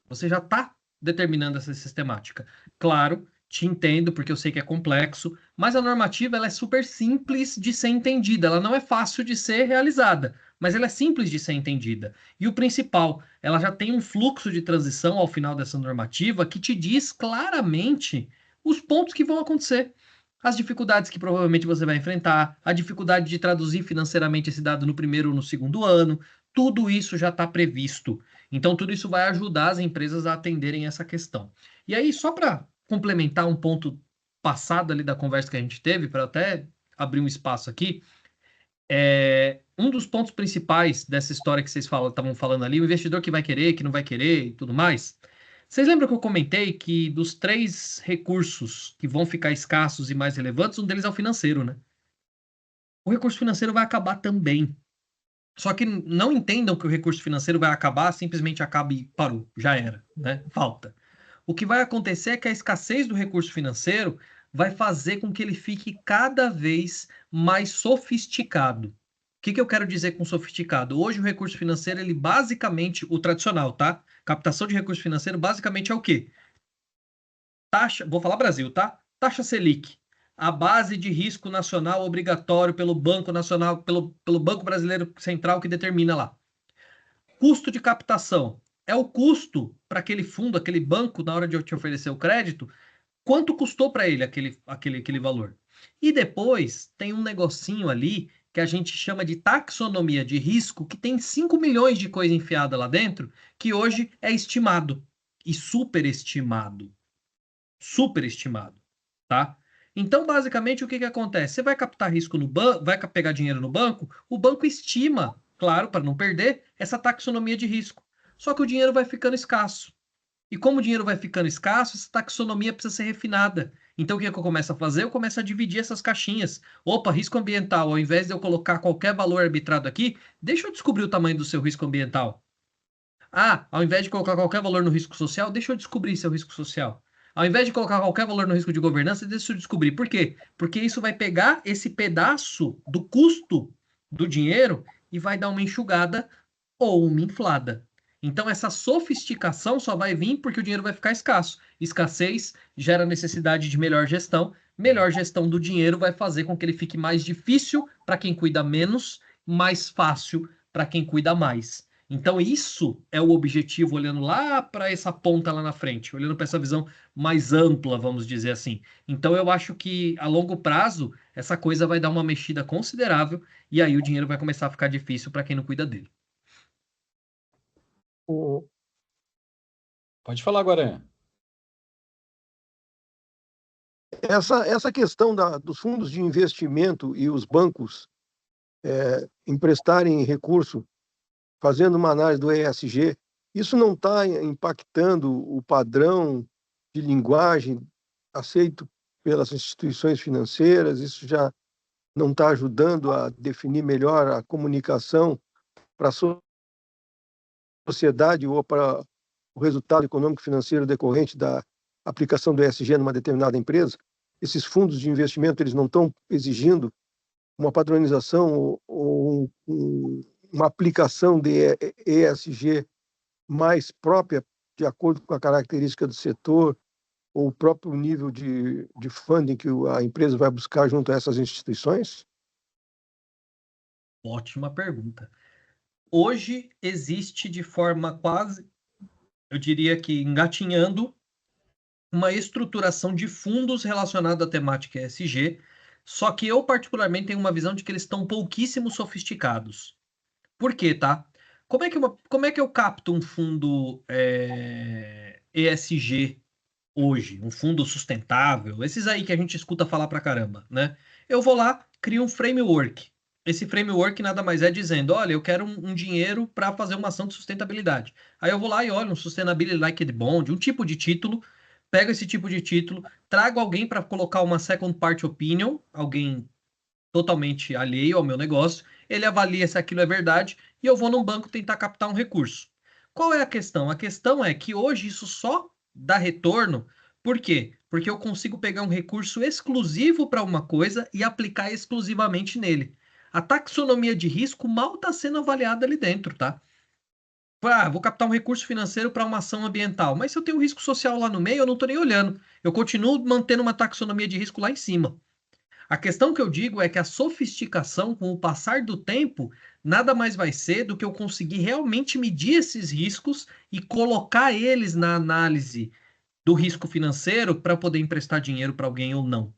Você já está determinando essa sistemática. Claro, te entendo, porque eu sei que é complexo, mas a normativa ela é super simples de ser entendida. Ela não é fácil de ser realizada, mas ela é simples de ser entendida. E o principal, ela já tem um fluxo de transição ao final dessa normativa que te diz claramente os pontos que vão acontecer. As dificuldades que provavelmente você vai enfrentar, a dificuldade de traduzir financeiramente esse dado no primeiro ou no segundo ano, tudo isso já está previsto. Então, tudo isso vai ajudar as empresas a atenderem essa questão. E aí, só para complementar um ponto passado ali da conversa que a gente teve, para até abrir um espaço aqui, um dos pontos principais dessa história que vocês estavam falando ali, o investidor que vai querer, que não vai querer e tudo mais. Vocês lembram que eu comentei que dos 3 recursos que vão ficar escassos e mais relevantes, um deles é o financeiro, né? O recurso financeiro vai acabar também. Só que não entendam que o recurso financeiro vai acabar, simplesmente acaba e parou, já era, né? Falta. O que vai acontecer é que a escassez do recurso financeiro vai fazer com que ele fique cada vez mais sofisticado. O que eu quero dizer com sofisticado? Hoje o recurso financeiro, ele basicamente, o tradicional, tá? Captação de recurso financeiro basicamente é o quê? Taxa, vou falar Brasil, tá? Taxa Selic, a base de risco nacional obrigatório pelo Banco Nacional, pelo Banco Brasileiro Central que determina lá. Custo de captação é o custo para aquele fundo, aquele banco, na hora de eu te oferecer o crédito, quanto custou para ele aquele valor. E depois tem um negocinho ali que a gente chama de taxonomia de risco, que tem 5 milhões de coisa enfiada lá dentro, que hoje é estimado e superestimado. Superestimado, tá? Então, basicamente, o que acontece? Você vai captar risco no banco, vai pegar dinheiro no banco, o banco estima, claro, para não perder, essa taxonomia de risco. Só que o dinheiro vai ficando escasso. E como o dinheiro vai ficando escasso, essa taxonomia precisa ser refinada. Então, o que eu começo a fazer? Eu começo a dividir essas caixinhas. Opa, risco ambiental, ao invés de eu colocar qualquer valor arbitrado aqui, deixa eu descobrir o tamanho do seu risco ambiental. Ah, ao invés de colocar qualquer valor no risco social, deixa eu descobrir seu risco social. Ao invés de colocar qualquer valor no risco de governança, deixa eu descobrir. Por quê? Porque isso vai pegar esse pedaço do custo do dinheiro e vai dar uma enxugada ou uma inflada. Então, essa sofisticação só vai vir porque o dinheiro vai ficar escasso. Escassez gera necessidade de melhor gestão. Melhor gestão do dinheiro vai fazer com que ele fique mais difícil para quem cuida menos, mais fácil para quem cuida mais. Então, isso é o objetivo, olhando lá para essa ponta lá na frente, olhando para essa visão mais ampla, vamos dizer assim. Então, eu acho que a longo prazo, essa coisa vai dar uma mexida considerável e aí o dinheiro vai começar a ficar difícil para quem não cuida dele. Pode falar, Guaranha. Essa questão dos fundos de investimento e os bancos emprestarem recurso, fazendo uma análise do ESG, isso não está impactando o padrão de linguagem aceito pelas instituições financeiras? Isso já não está ajudando a definir melhor a comunicação para a sociedade ou para o resultado econômico financeiro decorrente da aplicação do ESG numa determinada empresa? Esses fundos de investimento, eles não estão exigindo uma padronização ou uma aplicação de ESG mais própria, de acordo com a característica do setor, ou o próprio nível de funding que a empresa vai buscar junto a essas instituições? Ótima pergunta. Hoje existe de forma quase, eu diria que engatinhando, uma estruturação de fundos relacionado à temática ESG, só que eu particularmente tenho uma visão de que eles estão pouquíssimo sofisticados. Por quê, tá? Como é que eu capto um fundo ESG hoje? Um fundo sustentável? Esses aí que a gente escuta falar pra caramba, né? Eu vou lá, crio um framework. Esse framework nada mais é dizendo, olha, eu quero um dinheiro para fazer uma ação de sustentabilidade. Aí eu vou lá e olho um Sustainability Linked Bond, um tipo de título, pego esse tipo de título, trago alguém para colocar uma second party opinion, alguém totalmente alheio ao meu negócio, ele avalia se aquilo é verdade e eu vou num banco tentar captar um recurso. Qual é a questão? A questão é que hoje isso só dá retorno, por quê? Porque eu consigo pegar um recurso exclusivo para uma coisa e aplicar exclusivamente nele. A taxonomia de risco mal está sendo avaliada ali dentro, tá? Ah, vou captar um recurso financeiro para uma ação ambiental, mas se eu tenho um risco social lá no meio, eu não estou nem olhando. Eu continuo mantendo uma taxonomia de risco lá em cima. A questão que eu digo é que a sofisticação, com o passar do tempo, nada mais vai ser do que eu conseguir realmente medir esses riscos e colocar eles na análise do risco financeiro para poder emprestar dinheiro para alguém ou não.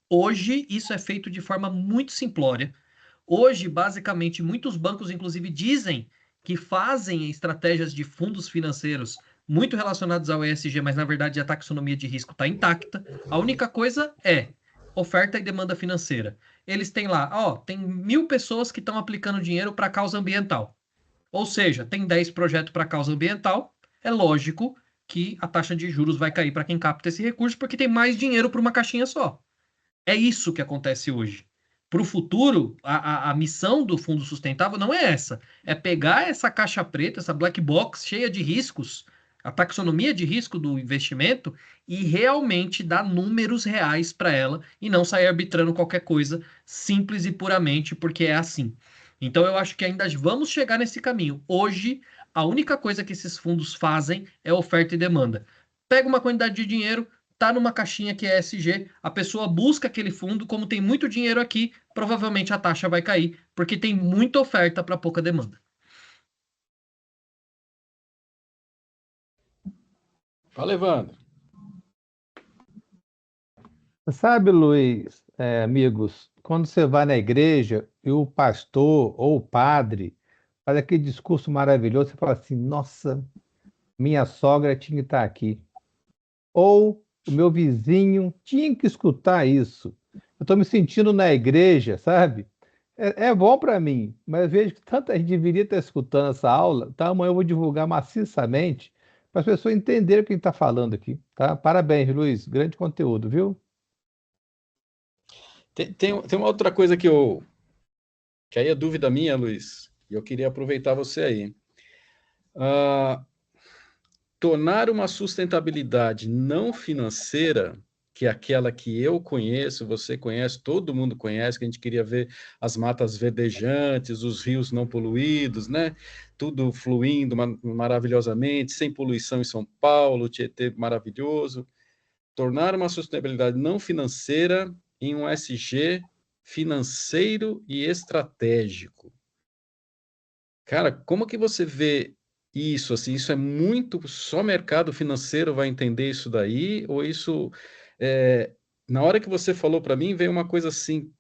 Hoje, isso é feito de forma muito simplória. Hoje, basicamente, muitos bancos, inclusive, dizem que fazem estratégias de fundos financeiros muito relacionados ao ESG, mas na verdade a taxonomia de risco está intacta. A única coisa é oferta e demanda financeira. Eles têm lá, ó, tem 1.000 pessoas que estão aplicando dinheiro para causa ambiental. Ou seja, tem 10 projetos para causa ambiental. É lógico que a taxa de juros vai cair para quem capta esse recurso, porque tem mais dinheiro para uma caixinha só. É isso que acontece hoje. Para o futuro, a missão do Fundo Sustentável não é essa. É pegar essa caixa preta, essa black box cheia de riscos, a taxonomia de risco do investimento, e realmente dar números reais para ela e não sair arbitrando qualquer coisa, simples e puramente porque é assim. Então eu acho que ainda vamos chegar nesse caminho. Hoje, a única coisa que esses fundos fazem é oferta e demanda. Pega uma quantidade de dinheiro, tá numa caixinha que é ESG, a pessoa busca aquele fundo, como tem muito dinheiro aqui, provavelmente a taxa vai cair, porque tem muita oferta para pouca demanda. Fala, Evandro. Sabe, Luiz, amigos, quando você vai na igreja e o pastor ou o padre faz aquele discurso maravilhoso, você fala assim: nossa, minha sogra tinha que estar aqui. Ou o meu vizinho tinha que escutar isso. Eu estou me sentindo na igreja, sabe? É bom para mim, mas eu vejo que tanta gente deveria estar escutando essa aula, então amanhã eu vou divulgar maciçamente para as pessoas entenderem o que a gente está falando aqui, tá? Parabéns, Luiz, grande conteúdo, viu? Tem uma outra coisa que aí é dúvida minha, Luiz, e eu queria aproveitar você aí. Tornar uma sustentabilidade não financeira, que é aquela que eu conheço, você conhece, todo mundo conhece, que a gente queria ver as matas verdejantes, os rios não poluídos, né? Tudo fluindo maravilhosamente, sem poluição em São Paulo, Tietê maravilhoso. Tornar uma sustentabilidade não financeira em um SG financeiro e estratégico. Cara, como que você vê isso, assim? Isso é muito só mercado financeiro vai entender isso daí? Ou isso, na hora que você falou para mim, veio uma coisa assim,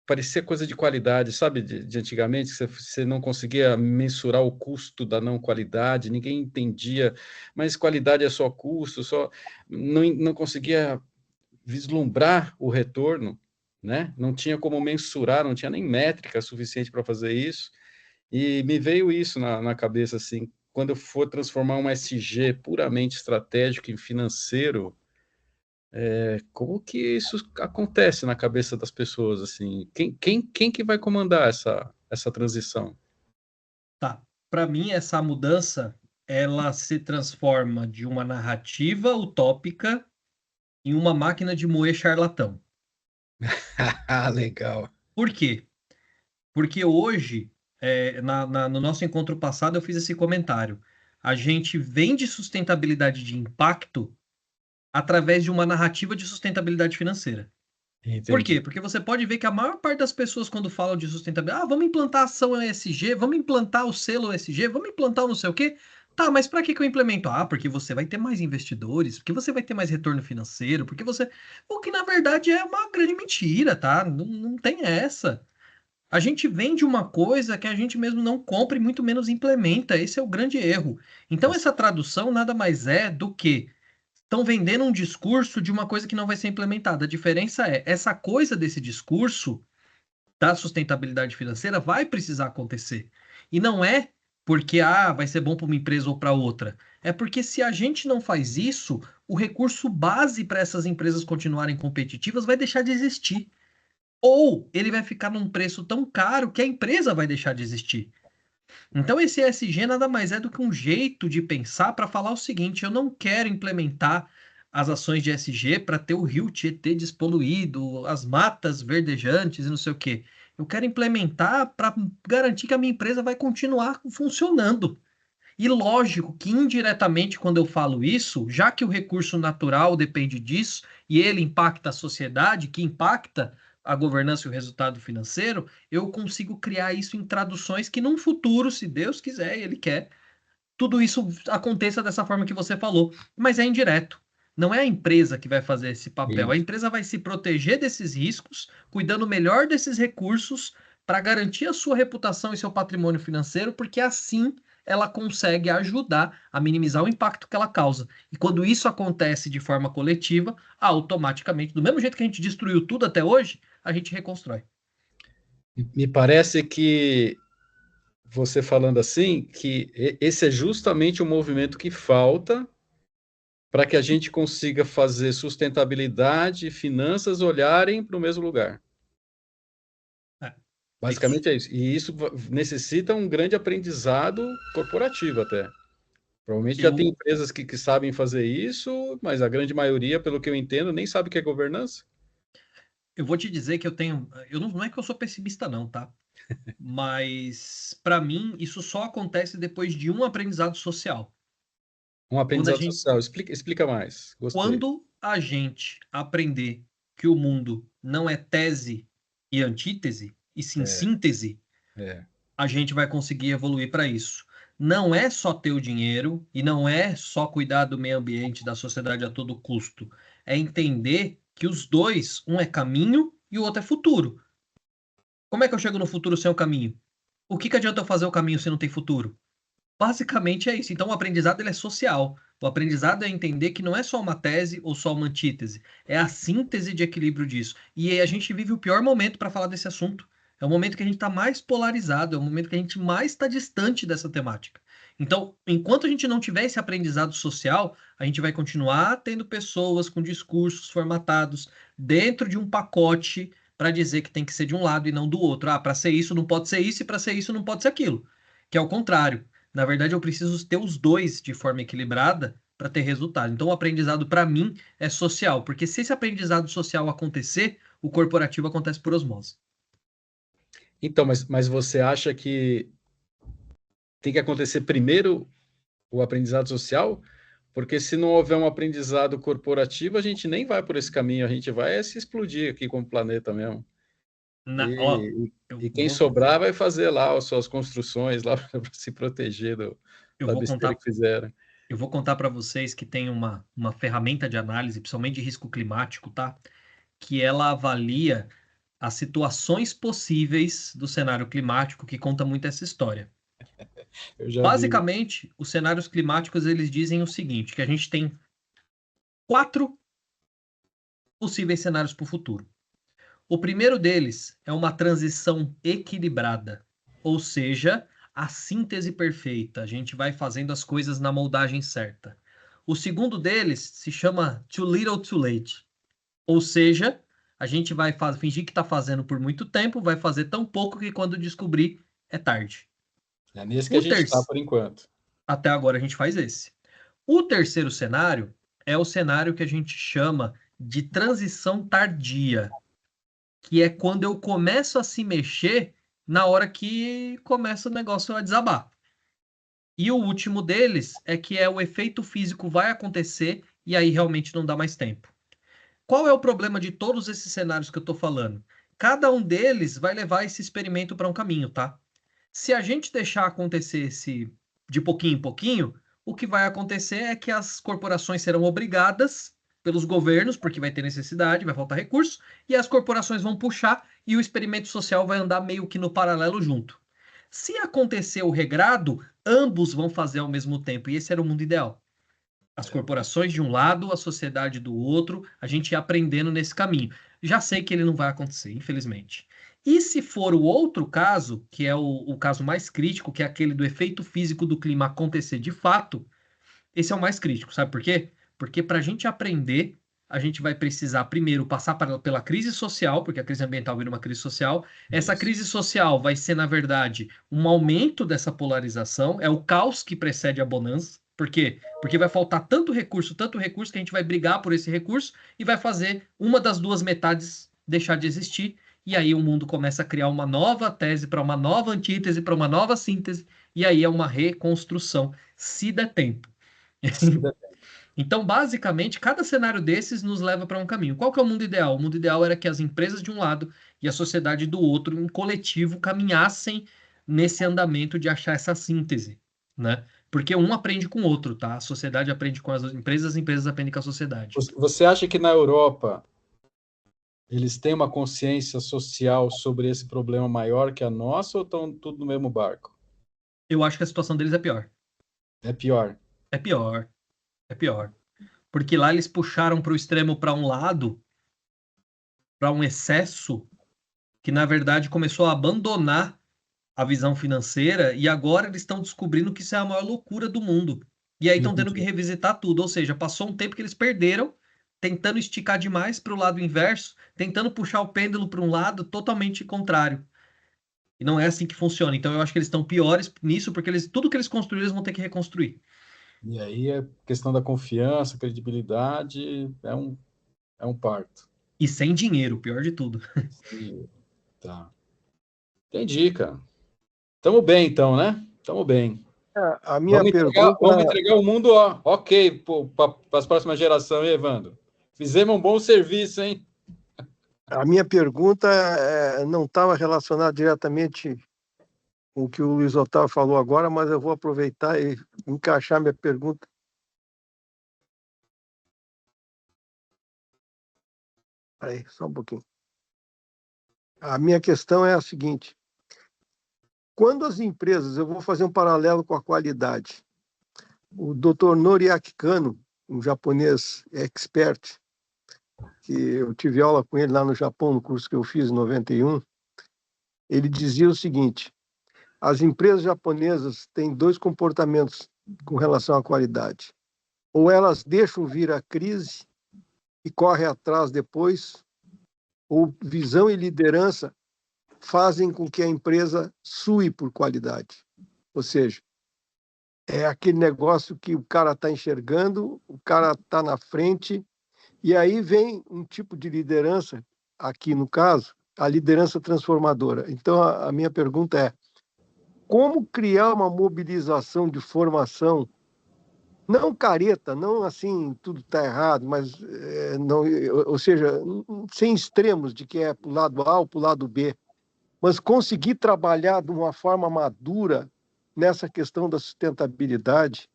parecia coisa de qualidade, sabe, de antigamente, que você não conseguia mensurar o custo da não qualidade, ninguém entendia, mas qualidade é só custo, só não conseguia vislumbrar o retorno, né? Não tinha como mensurar, não tinha nem métrica suficiente para fazer isso. E me veio isso na cabeça, assim, quando eu for transformar um SG puramente estratégico em financeiro, como que isso acontece na cabeça das pessoas, assim? Quem que vai comandar essa transição? Tá. Para mim, essa mudança, ela se transforma de uma narrativa utópica em uma máquina de moer charlatão. Legal. Por quê? Porque hoje, no nosso encontro passado, eu fiz esse comentário. A gente vende sustentabilidade de impacto através de uma narrativa de sustentabilidade financeira. Por Entendi. quê? Porque você pode ver que a maior parte das pessoas, quando falam de sustentabilidade, vamos implantar a ação ESG, vamos implantar o selo ESG, vamos implantar o não sei o quê. Tá, mas para que eu implemento? Ah, porque você vai ter mais investidores, porque você vai ter mais retorno financeiro, porque você. O que na verdade é uma grande mentira, tá? Não tem essa. A gente vende uma coisa que a gente mesmo não compra e muito menos implementa. Esse é o grande erro. Então, essa tradução nada mais é do que estão vendendo um discurso de uma coisa que não vai ser implementada. A diferença é, essa coisa desse discurso da sustentabilidade financeira vai precisar acontecer. E não é porque vai ser bom para uma empresa ou para outra. É porque se a gente não faz isso, o recurso base para essas empresas continuarem competitivas vai deixar de existir. Ou ele vai ficar num preço tão caro que a empresa vai deixar de existir. Então, esse ESG nada mais é do que um jeito de pensar para falar o seguinte: eu não quero implementar as ações de ESG para ter o rio Tietê despoluído, as matas verdejantes e não sei o quê. Eu quero implementar para garantir que a minha empresa vai continuar funcionando. E lógico que indiretamente, quando eu falo isso, já que o recurso natural depende disso e ele impacta a sociedade, que impacta a governança e o resultado financeiro, eu consigo criar isso em traduções que num futuro, se Deus quiser e Ele quer, tudo isso aconteça dessa forma que você falou. Mas é indireto. Não é a empresa que vai fazer esse papel. A Isso. empresa vai se proteger desses riscos, cuidando melhor desses recursos para garantir a sua reputação e seu patrimônio financeiro, porque assim ela consegue ajudar a minimizar o impacto que ela causa. E quando isso acontece de forma coletiva, automaticamente, do mesmo jeito que a gente destruiu tudo até hoje, a gente reconstrói. Me parece que você falando assim, que esse é justamente o movimento que falta para que a gente consiga fazer sustentabilidade e finanças olharem para o mesmo lugar. É isso. Basicamente é isso. E isso necessita um grande aprendizado corporativo até. Provavelmente já tem Eu, empresas que sabem fazer isso, mas a grande maioria, pelo que eu entendo, nem sabe o que é governança. eu vou te dizer que eu tenho. Não é que eu sou pessimista, não, tá? Mas, para mim, isso só acontece depois de um aprendizado social. Um Quando a aprendizado gente, social. Explica mais. Gostei. quando a gente aprender que o mundo não é tese e antítese, e sim É, síntese, é. a gente vai conseguir evoluir para isso. Não é só ter o dinheiro e não é só cuidar do meio ambiente, da sociedade a todo custo. É entender que os dois, um é caminho e o outro é futuro. Como é que eu chego no futuro sem o caminho? O que adianta eu fazer o caminho se não tem futuro? Basicamente é isso. Então, o aprendizado ele é social. O aprendizado é entender que não é só uma tese ou só uma antítese, é a síntese de equilíbrio disso. E aí a gente vive o pior momento para falar desse assunto. É o momento que a gente está mais polarizado, é o momento que a gente mais está distante dessa temática. Então, enquanto a gente não tiver esse aprendizado social, a gente vai continuar tendo pessoas com discursos formatados dentro de um pacote para dizer que tem que ser de um lado e não do outro. Ah, para ser isso não pode ser isso e para ser isso não pode ser aquilo. Que é o contrário. Na verdade, eu preciso ter os dois de forma equilibrada para ter resultado. Então, o aprendizado, para mim, é social, porque se esse aprendizado social acontecer, o corporativo acontece por osmose. Então, mas você acha que tem que acontecer primeiro o aprendizado social? Porque se não houver um aprendizado corporativo, a gente nem vai por esse caminho, a gente vai se explodir aqui como planeta mesmo. Ó, E quem sobrar vai fazer lá as suas construções lá para se proteger da besteira que fizeram. Eu vou contar para vocês que tem uma ferramenta de análise, principalmente de risco climático, tá? Que ela avalia as situações possíveis do cenário climático, que conta muito essa história. Eu já vi. Basicamente, os cenários climáticos, eles dizem o seguinte, que a gente tem 4 possíveis cenários para o futuro. O primeiro deles é uma transição equilibrada, ou seja, a síntese perfeita. A gente vai fazendo as coisas na moldagem certa. O segundo deles se chama too little too late, ou seja, a gente vai fingir que está fazendo por muito tempo, vai fazer tão pouco que quando descobrir é tarde. É nisso que a gente está por enquanto. Até agora a gente faz esse. O terceiro cenário é o cenário que a gente chama de transição tardia, que é quando eu começo a se mexer na hora que começa o negócio a desabar. E o último deles é que o efeito físico vai acontecer e aí realmente não dá mais tempo. Qual é o problema de todos esses cenários que eu estou falando? Cada um deles vai levar esse experimento para um caminho, tá? Se a gente deixar acontecer de pouquinho em pouquinho, o que vai acontecer é que as corporações serão obrigadas pelos governos, porque vai ter necessidade, vai faltar recurso, e as corporações vão puxar e o experimento social vai andar meio que no paralelo junto. Se acontecer o regrado, ambos vão fazer ao mesmo tempo, e esse era o mundo ideal. As corporações de um lado, a sociedade do outro, a gente ia aprendendo nesse caminho. Já sei que ele não vai acontecer, infelizmente. E se for o outro caso, que é o caso mais crítico, que é aquele do efeito físico do clima acontecer de fato, esse é o mais crítico, sabe por quê? Porque para a gente aprender, a gente vai precisar primeiro passar pela crise social, porque a crise ambiental vira uma crise social. Essa crise social vai ser, na verdade, um aumento dessa polarização, é o caos que precede a bonança. Por quê? Porque vai faltar tanto recurso, que a gente vai brigar por esse recurso e vai fazer uma das duas metades deixar de existir. E aí o mundo começa a criar uma nova tese para uma nova antítese, para uma nova síntese, e aí é uma reconstrução, se der tempo. Então, basicamente, cada cenário desses nos leva para um caminho. Qual que é o mundo ideal? O mundo ideal era que as empresas de um lado e a sociedade do outro, em coletivo, caminhassem nesse andamento de achar essa síntese, né? Porque um aprende com o outro, tá? A sociedade aprende com as empresas aprendem com a sociedade. Você acha que na Europa eles têm uma consciência social sobre esse problema maior que a nossa ou estão tudo no mesmo barco? Eu acho que a situação deles é pior. É pior. É pior. É pior. Porque lá eles puxaram para o extremo para um lado, para um excesso, que na verdade começou a abandonar a visão financeira e agora eles estão descobrindo que isso é a maior loucura do mundo. E aí estão tendo que revisitar tudo. Ou seja, passou um tempo que eles perderam, tentando esticar demais para o lado inverso, tentando puxar o pêndulo para um lado totalmente contrário. E não é assim que funciona. Então eu acho que eles estão piores nisso, porque tudo que eles construíram, eles vão ter que reconstruir. E aí a questão da confiança, credibilidade, é um parto. E sem dinheiro, pior de tudo. Sim. Tá. Entendi, cara. Tamo bem, então, né? Tamo bem. A minha pergunta... Vamos entregar o mundo, ó, ok, para as próximas gerações, Evandro. Fizemos um bom serviço, hein? A minha pergunta não estava relacionada diretamente com o que o Luiz Otávio falou agora, mas eu vou aproveitar e encaixar minha pergunta. Aí, só um pouquinho. A minha questão é a seguinte: quando as empresas, eu vou fazer um paralelo com a qualidade. O Dr. Noriaki Kano, um japonês expert, que eu tive aula com ele lá no Japão, no curso que eu fiz em 91, ele dizia o seguinte: as empresas japonesas têm 2 comportamentos com relação à qualidade. Ou elas deixam vir a crise e correm atrás depois, ou visão e liderança fazem com que a empresa sue por qualidade. Ou seja, é aquele negócio que o cara está enxergando, o cara está na frente, e aí vem um tipo de liderança, aqui no caso, a liderança transformadora. Então, a minha pergunta é, como criar uma mobilização de formação, não careta, não assim, tudo está errado, mas, não, ou seja, sem extremos de que é para o lado A ou para o lado B, mas conseguir trabalhar de uma forma madura nessa questão da sustentabilidade,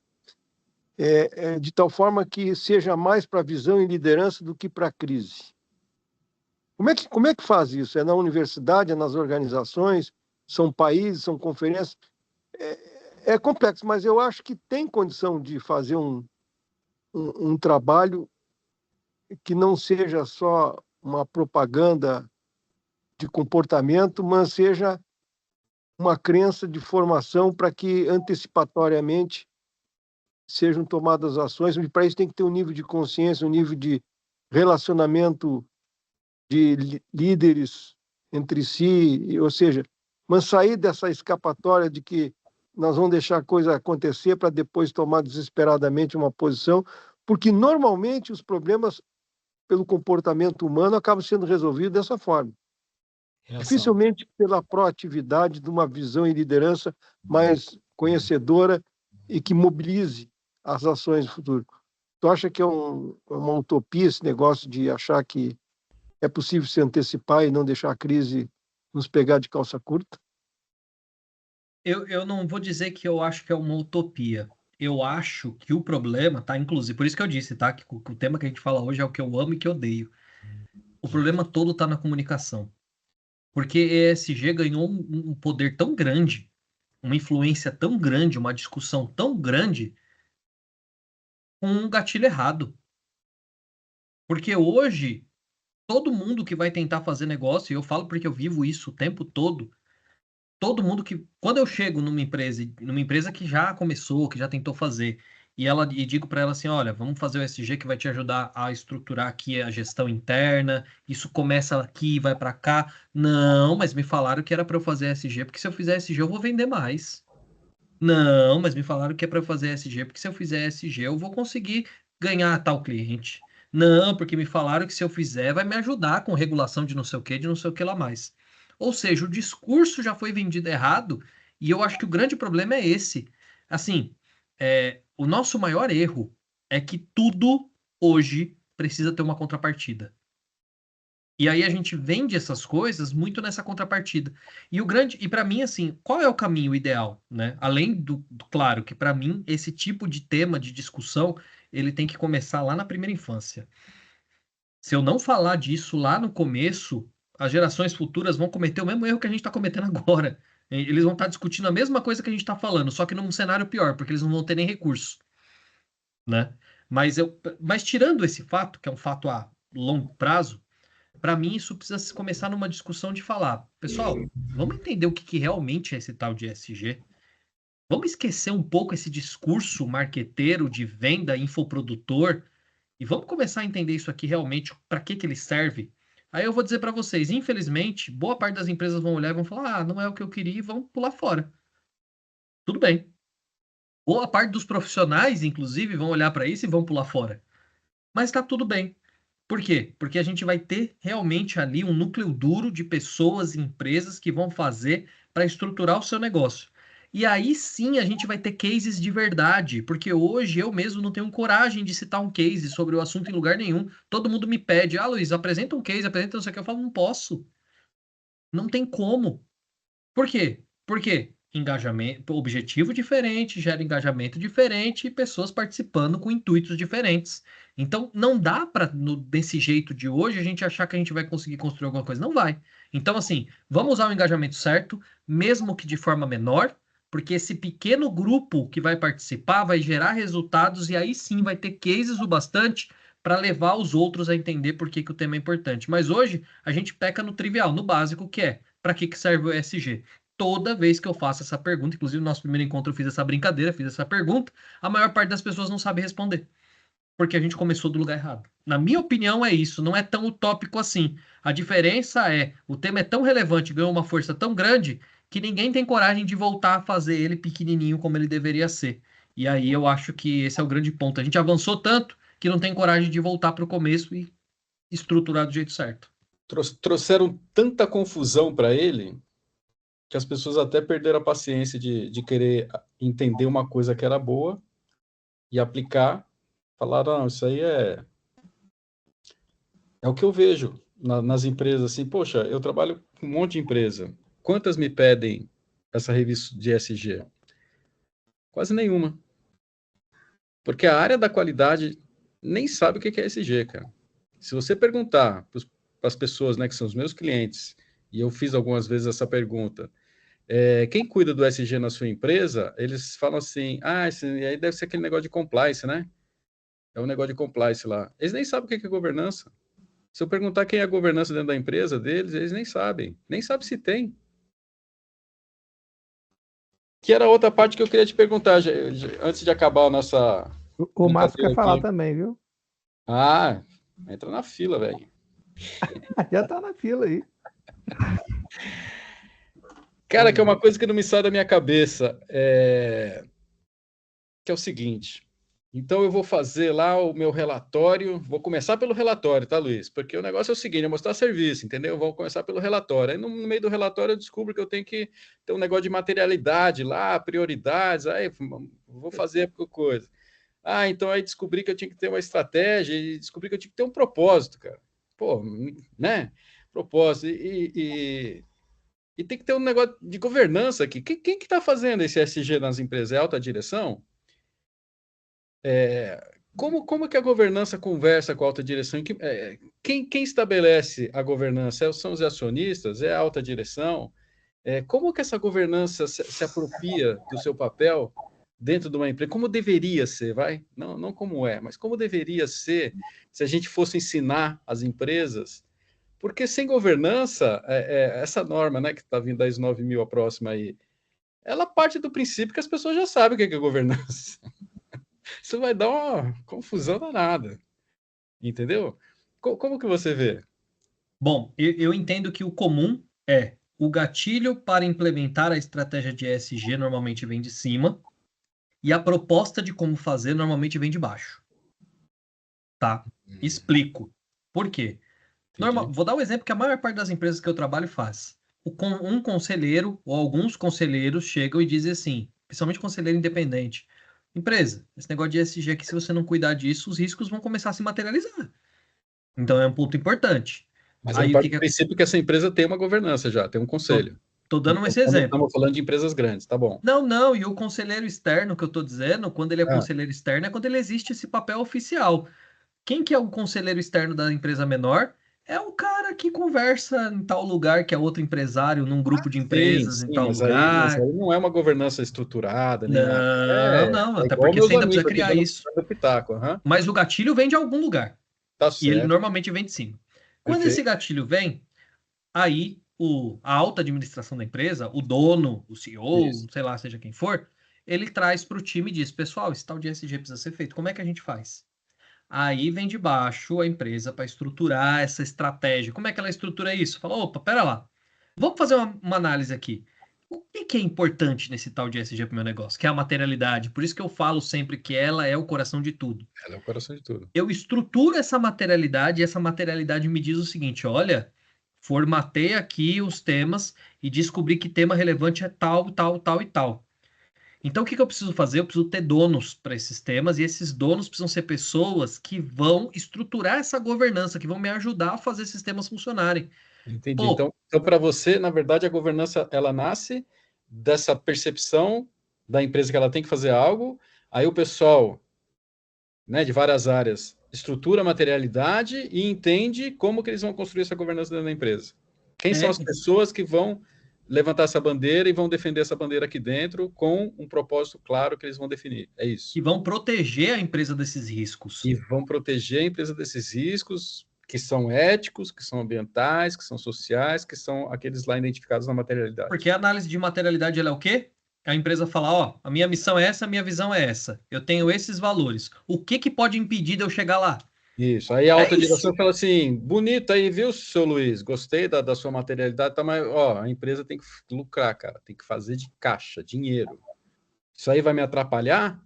de tal forma que seja mais para visão e liderança do que para a crise. Como é que faz isso? É na universidade, é nas organizações, são países, são conferências? É complexo, mas eu acho que tem condição de fazer um trabalho que não seja só uma propaganda de comportamento, mas seja uma crença de formação para que antecipatoriamente sejam tomadas ações, e para isso tem que ter um nível de consciência, um nível de relacionamento de líderes entre si, ou seja, mas sair dessa escapatória de que nós vamos deixar a coisa acontecer para depois tomar desesperadamente uma posição, porque normalmente os problemas pelo comportamento humano acabam sendo resolvidos dessa forma. Dificilmente pela proatividade de uma visão e liderança mais conhecedora e que mobilize as ações do futuro. Tu acha que é uma utopia esse negócio de achar que é possível se antecipar e não deixar a crise nos pegar de calça curta? Eu não vou dizer que eu acho que é uma utopia. Eu acho que o problema, tá? Inclusive, por isso que eu disse, tá? Que o tema que a gente fala hoje é o que eu amo e que eu odeio. O problema todo tá na comunicação. Porque ESG ganhou um poder tão grande, uma influência tão grande, uma discussão tão grande, com um gatilho errado. Porque hoje, todo mundo que vai tentar fazer negócio, e eu falo porque eu vivo isso o tempo todo mundo que. Quando eu chego numa empresa que já começou, que já tentou fazer, e digo para ela assim: olha, vamos fazer o SG que vai te ajudar a estruturar aqui a gestão interna, isso começa aqui e vai para cá. Não, mas me falaram que era para eu fazer SG, porque se eu fizer SG eu vou vender mais. Não, mas me falaram que é para eu fazer SG, porque se eu fizer SG eu vou conseguir ganhar tal cliente. Não, porque me falaram que se eu fizer vai me ajudar com regulação de não sei o que, de não sei o que lá mais. Ou seja, o discurso já foi vendido errado e eu acho que o grande problema é esse. Assim, o nosso maior erro é que tudo hoje precisa ter uma contrapartida. E aí a gente vende essas coisas muito nessa contrapartida. E para mim assim, qual é o caminho ideal, né? Além claro que para mim esse tipo de tema de discussão, ele tem que começar lá na primeira infância. Se eu não falar disso lá no começo, as gerações futuras vão cometer o mesmo erro que a gente está cometendo agora. Eles vão estar discutindo a mesma coisa que a gente está falando, só que num cenário pior, porque eles não vão ter nem recurso, né? Mas tirando esse fato, que é um fato a longo prazo, para mim, isso precisa se começar numa discussão de falar, pessoal, vamos entender o que realmente é esse tal de ESG? Vamos esquecer um pouco esse discurso marqueteiro de venda, infoprodutor, e vamos começar a entender isso aqui realmente, para que ele serve? Aí eu vou dizer para vocês, infelizmente, boa parte das empresas vão olhar e vão falar, ah, não é o que eu queria e vão pular fora. Tudo bem. Boa parte dos profissionais, inclusive, vão olhar para isso e vão pular fora. Mas está tudo bem. Por quê? Porque a gente vai ter realmente ali um núcleo duro de pessoas e empresas que vão fazer para estruturar o seu negócio. E aí sim a gente vai ter cases de verdade, porque hoje eu mesmo não tenho coragem de citar um case sobre o assunto em lugar nenhum. Todo mundo me pede, ah, Luiz, apresenta um case, apresenta não sei o que. Eu falo, não posso. Não tem como. Por quê? Porque engajamento, objetivo diferente, gera engajamento diferente e pessoas participando com intuitos diferentes. Então, não dá para, desse jeito de hoje, a gente achar que a gente vai conseguir construir alguma coisa. Não vai. Então, assim, vamos usar o engajamento certo, mesmo que de forma menor, porque esse pequeno grupo que vai participar vai gerar resultados e aí sim vai ter cases o bastante para levar os outros a entender por que o tema é importante. Mas hoje a gente peca no trivial, no básico, que é para que serve o ESG? Toda vez que eu faço essa pergunta, inclusive no nosso primeiro encontro eu fiz essa brincadeira, fiz essa pergunta, a maior parte das pessoas não sabe responder, porque a gente começou do lugar errado. Na minha opinião é isso, não é tão utópico assim. A diferença é, o tema é tão relevante, ganhou uma força tão grande, que ninguém tem coragem de voltar a fazer ele pequenininho como ele deveria ser. E aí eu acho que esse é o grande ponto. A gente avançou tanto que não tem coragem de voltar para o começo e estruturar do jeito certo. Trouxeram tanta confusão para ele que as pessoas até perderam a paciência de querer entender uma coisa que era boa e aplicar. Falaram, não, isso aí é o que eu vejo nas empresas, assim, poxa, eu trabalho com um monte de empresa. Quantas me pedem essa revista de ESG? Quase nenhuma. Porque a área da qualidade nem sabe o que é ESG, cara. Se você perguntar para as pessoas, né, que são os meus clientes, e eu fiz algumas vezes essa pergunta, quem cuida do ESG na sua empresa, eles falam assim, esse aí deve ser aquele negócio de compliance, né? É um negócio de compliance lá. Eles nem sabem o que é governança. Se eu perguntar quem é a governança dentro da empresa deles, eles nem sabem. Nem sabem se tem. Que era outra parte que eu queria te perguntar, antes de acabar a nossa... O Márcio quer falar aqui. também, viu? Entra na fila, velho. Já tá na fila aí. Cara, que é uma coisa que não me sai da minha cabeça. Que é o seguinte. Então, eu vou fazer lá o meu relatório. Vou começar pelo relatório, tá, Luiz? Porque o negócio é o seguinte, é mostrar serviço, entendeu? Vou começar pelo relatório. Aí, no meio do relatório, eu descubro que eu tenho que ter um negócio de materialidade lá, prioridades. Aí, vou fazer a coisa. Então aí descobri que eu tinha que ter uma estratégia e descobri que eu tinha que ter um propósito, cara. Pô, né? Propósito. E tem que ter um negócio de governança aqui. Quem que está fazendo esse ESG nas empresas? É a alta direção? Como que a governança conversa com a alta direção? Quem estabelece a governança? São os acionistas? É a alta direção? Como que essa governança se apropria do seu papel dentro de uma empresa? Como deveria ser, vai? Não como é, mas como deveria ser se a gente fosse ensinar as empresas? Porque sem governança, essa norma, né, que está vindo das 9.000 a próxima aí, ela parte do princípio que as pessoas já sabem o que é governança. Isso vai dar uma confusão danada. Entendeu? Como que você vê? Bom, eu entendo que o comum é o gatilho para implementar a estratégia de ESG normalmente vem de cima e a proposta de como fazer normalmente vem de baixo. Tá? Explico. Por quê? Vou dar um exemplo que a maior parte das empresas que eu trabalho faz. Um conselheiro ou alguns conselheiros chegam e dizem assim, principalmente conselheiro independente, empresa, esse negócio de ESG aqui, se você não cuidar disso, os riscos vão começar a se materializar. Então é um ponto importante. Mas aí eu parto do princípio que essa empresa tem uma governança já, tem um conselho. Tô dando esse exemplo. Estamos falando de empresas grandes, tá bom. Não, e o conselheiro externo que eu tô dizendo, quando ele é conselheiro externo, é quando ele existe esse papel oficial. Quem que é o conselheiro externo da empresa menor? É o cara que conversa em tal lugar, que é outro empresário, num grupo de empresas em tal lugar. Mas aí não é uma governança estruturada, nem nada. Não, até porque você ainda precisa criar isso. Pitaco, Mas o gatilho vem de algum lugar. Tá certo. E ele normalmente vem de cima. Quando esse gatilho vem, aí a alta administração da empresa, o dono, o CEO, sei lá, seja quem for, ele traz para o time e diz, pessoal, esse tal de ESG precisa ser feito. Como é que a gente faz? Aí vem de baixo a empresa para estruturar essa estratégia. Como é que ela estrutura isso? Fala, opa, pera lá. Vamos fazer uma análise aqui. O que é importante nesse tal de ESG para o meu negócio? Que é a materialidade. Por isso que eu falo sempre que ela é o coração de tudo. Ela é o coração de tudo. Eu estruturo essa materialidade e essa materialidade me diz o seguinte, olha, formatei aqui os temas e descobri que tema relevante é tal, tal, tal e tal. Então, o que eu preciso fazer? Eu preciso ter donos para esses temas, e esses donos precisam ser pessoas que vão estruturar essa governança, que vão me ajudar a fazer esses temas funcionarem. Entendi. Então para você, na verdade, a governança ela nasce dessa percepção da empresa que ela tem que fazer algo, aí o pessoal, né, de várias áreas estrutura a materialidade e entende como que eles vão construir essa governança dentro da empresa. Quem são as pessoas que vão levantar essa bandeira e vão defender essa bandeira aqui dentro com um propósito claro que eles vão definir. É isso. E vão proteger a empresa desses riscos. E vão proteger a empresa desses riscos que são éticos, que são ambientais, que são sociais, que são aqueles lá identificados na materialidade. Porque a análise de materialidade ela é o quê? A empresa fala, ó, a minha missão é essa, a minha visão é essa. Eu tenho esses valores. O que pode impedir de eu chegar lá? Isso. Aí a alta direção fala assim, bonito aí, viu, seu Luiz? Gostei da sua materialidade, tá, mas ó, a empresa tem que lucrar, cara, tem que fazer de caixa, dinheiro. Isso aí vai me atrapalhar?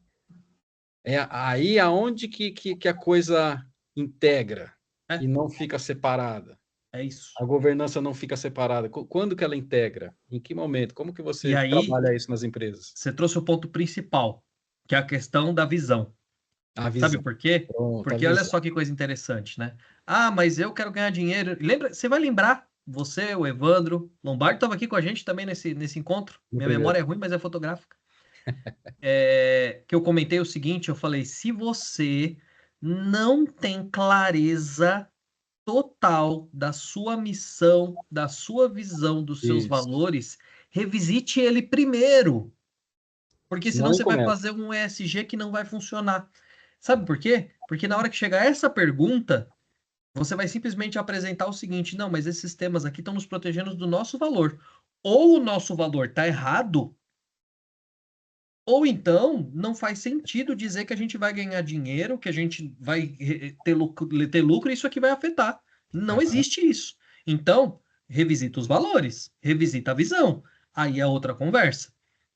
É aí aonde que a coisa integra É. e não fica separada. É isso. A governança não fica separada. Quando que ela integra? Em que momento? Como que E você aí, trabalha isso nas empresas? você trouxe o ponto principal, que é a questão da visão. A Sabe visão. por quê? Pronto, a Porque olha visão. só que coisa interessante, né? Ah, mas eu quero ganhar dinheiro. Lembra, você vai lembrar, você, o Evandro, Lombardi estava aqui com a gente também nesse encontro. No Minha primeiro. memória é ruim, mas é fotográfica. Que eu comentei o seguinte, eu falei, se você não tem clareza total da sua missão, da sua visão, dos seus Isso. valores, revisite ele primeiro. Porque senão Não você vai começa. fazer um ESG que não vai funcionar. Sabe por quê? Porque na hora que chegar essa pergunta, você vai simplesmente apresentar o seguinte: não, mas esses temas aqui estão nos protegendo do nosso valor. Ou o nosso valor está errado, ou então não faz sentido dizer que a gente vai ganhar dinheiro, que a gente vai ter lucro e isso aqui vai afetar. Não existe isso. Então, revisita os valores, revisita a visão. Aí é outra conversa.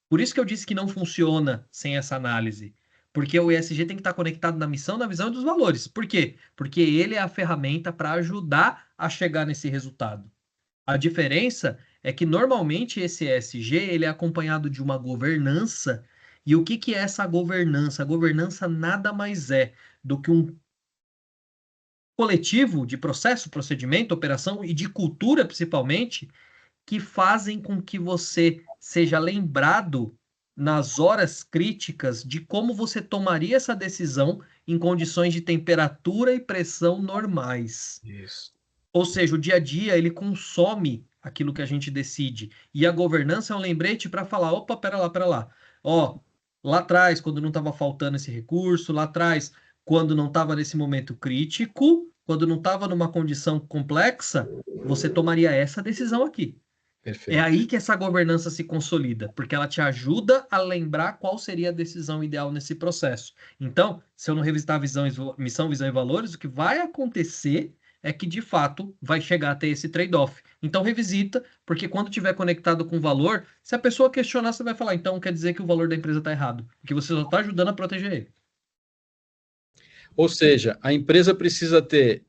Por isso que eu disse que não funciona sem essa análise. Porque o ESG tem que estar conectado na missão, na visão e dos valores. Por quê? Porque ele é a ferramenta para ajudar a chegar nesse resultado. A diferença é que normalmente esse ESG ele é acompanhado de uma governança. E o que é essa governança? A governança nada mais é do que um coletivo de processo, procedimento, operação e de cultura, principalmente, que fazem com que você seja lembrado nas horas críticas de como você tomaria essa decisão em condições de temperatura e pressão normais. Isso. Ou seja, o dia a dia ele consome aquilo que a gente decide. E a governança é um lembrete para falar, opa, pera lá. Ó, lá atrás, quando não estava faltando esse recurso, lá atrás, quando não estava nesse momento crítico, quando não estava numa condição complexa, você tomaria essa decisão aqui. É Perfeito. aí que essa governança se consolida, porque ela te ajuda a lembrar qual seria a decisão ideal nesse processo. Então, se eu não revisitar a missão, visão e valores, o que vai acontecer é que, de fato, vai chegar a ter esse trade-off. Então, revisita, porque quando tiver conectado com o valor, se a pessoa questionar, você vai falar, então quer dizer que o valor da empresa está errado, porque você só está ajudando a proteger ele. Ou seja, a empresa precisa ter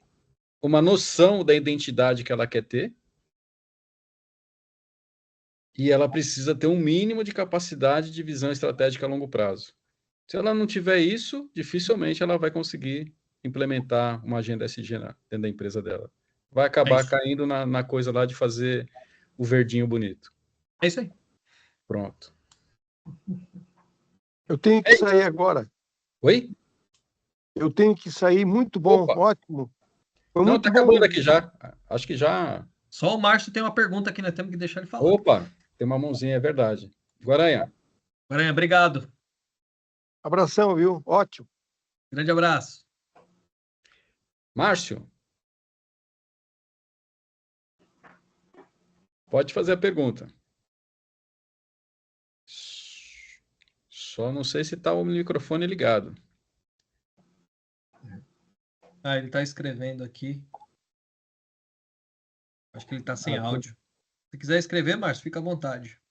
uma noção da identidade que ela quer ter e ela precisa ter um mínimo de capacidade de visão estratégica a longo prazo. Se ela não tiver isso, dificilmente ela vai conseguir implementar uma agenda SG dentro da empresa dela. Vai acabar caindo na coisa lá de fazer o verdinho bonito. É isso aí. Pronto. Eu tenho que sair agora. Oi? Eu tenho que sair. Muito bom, Opa. ótimo. Foi Não, muito tá bom. acabando aqui já. Acho que já. Só o Márcio tem uma pergunta aqui, nós temos que deixar ele falar. Opa, tem uma mãozinha, é verdade. Guaranha. Guaranha, obrigado. Abração, viu? Ótimo. Grande abraço. Márcio. Pode fazer a pergunta. Só não sei se está o microfone ligado. Ah, ele está escrevendo aqui. Acho que ele está sem áudio. Se quiser escrever, Márcio, fica à vontade.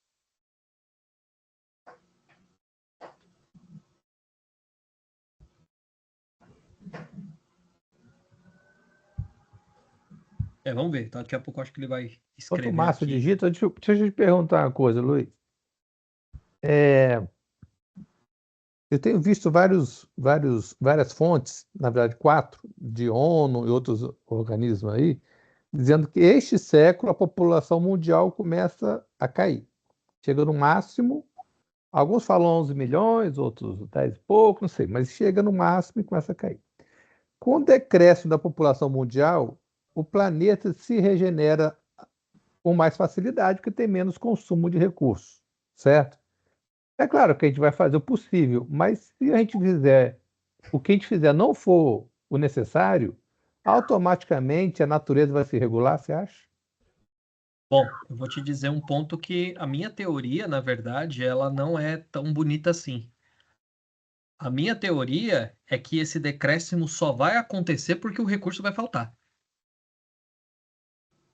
Vamos ver. Daqui a pouco eu acho que ele vai escrever. Enquanto o Márcio aqui. digita, deixa eu te perguntar uma coisa, Luiz. Eu tenho visto várias fontes, na verdade 4, de ONU e outros organismos aí, dizendo que este século a população mundial começa a cair. Chega no máximo, alguns falam 11 milhões, outros 10 e pouco, não sei, mas chega no máximo e começa a cair. Com o decréscimo da população mundial, o planeta se regenera com mais facilidade, porque tem menos consumo de recursos, certo? É claro que a gente vai fazer o possível, mas se a gente fizer, o que a gente fizer não for o necessário, automaticamente a natureza vai se regular, você acha? Bom, eu vou te dizer um ponto que a minha teoria, na verdade, ela não é tão bonita assim. A minha teoria é que esse decréscimo só vai acontecer porque o recurso vai faltar.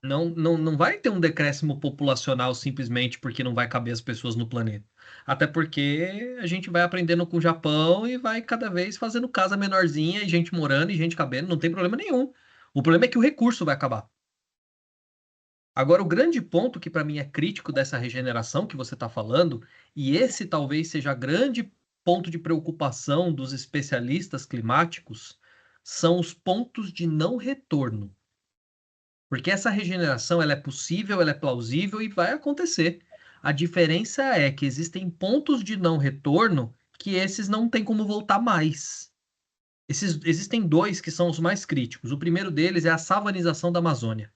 Não vai ter um decréscimo populacional simplesmente porque não vai caber as pessoas no planeta. Até porque a gente vai aprendendo com o Japão e vai cada vez fazendo casa menorzinha e gente morando e gente cabendo, não tem problema nenhum. O problema é que o recurso vai acabar. Agora, o grande ponto que para mim é crítico dessa regeneração que você está falando, e esse talvez seja o grande ponto de preocupação dos especialistas climáticos, são os pontos de não retorno. Porque essa regeneração ela é possível, ela é plausível e vai acontecer. A diferença é que existem pontos de não retorno que esses não tem como voltar mais. Existem dois que são os mais críticos. O primeiro deles é a savanização da Amazônia.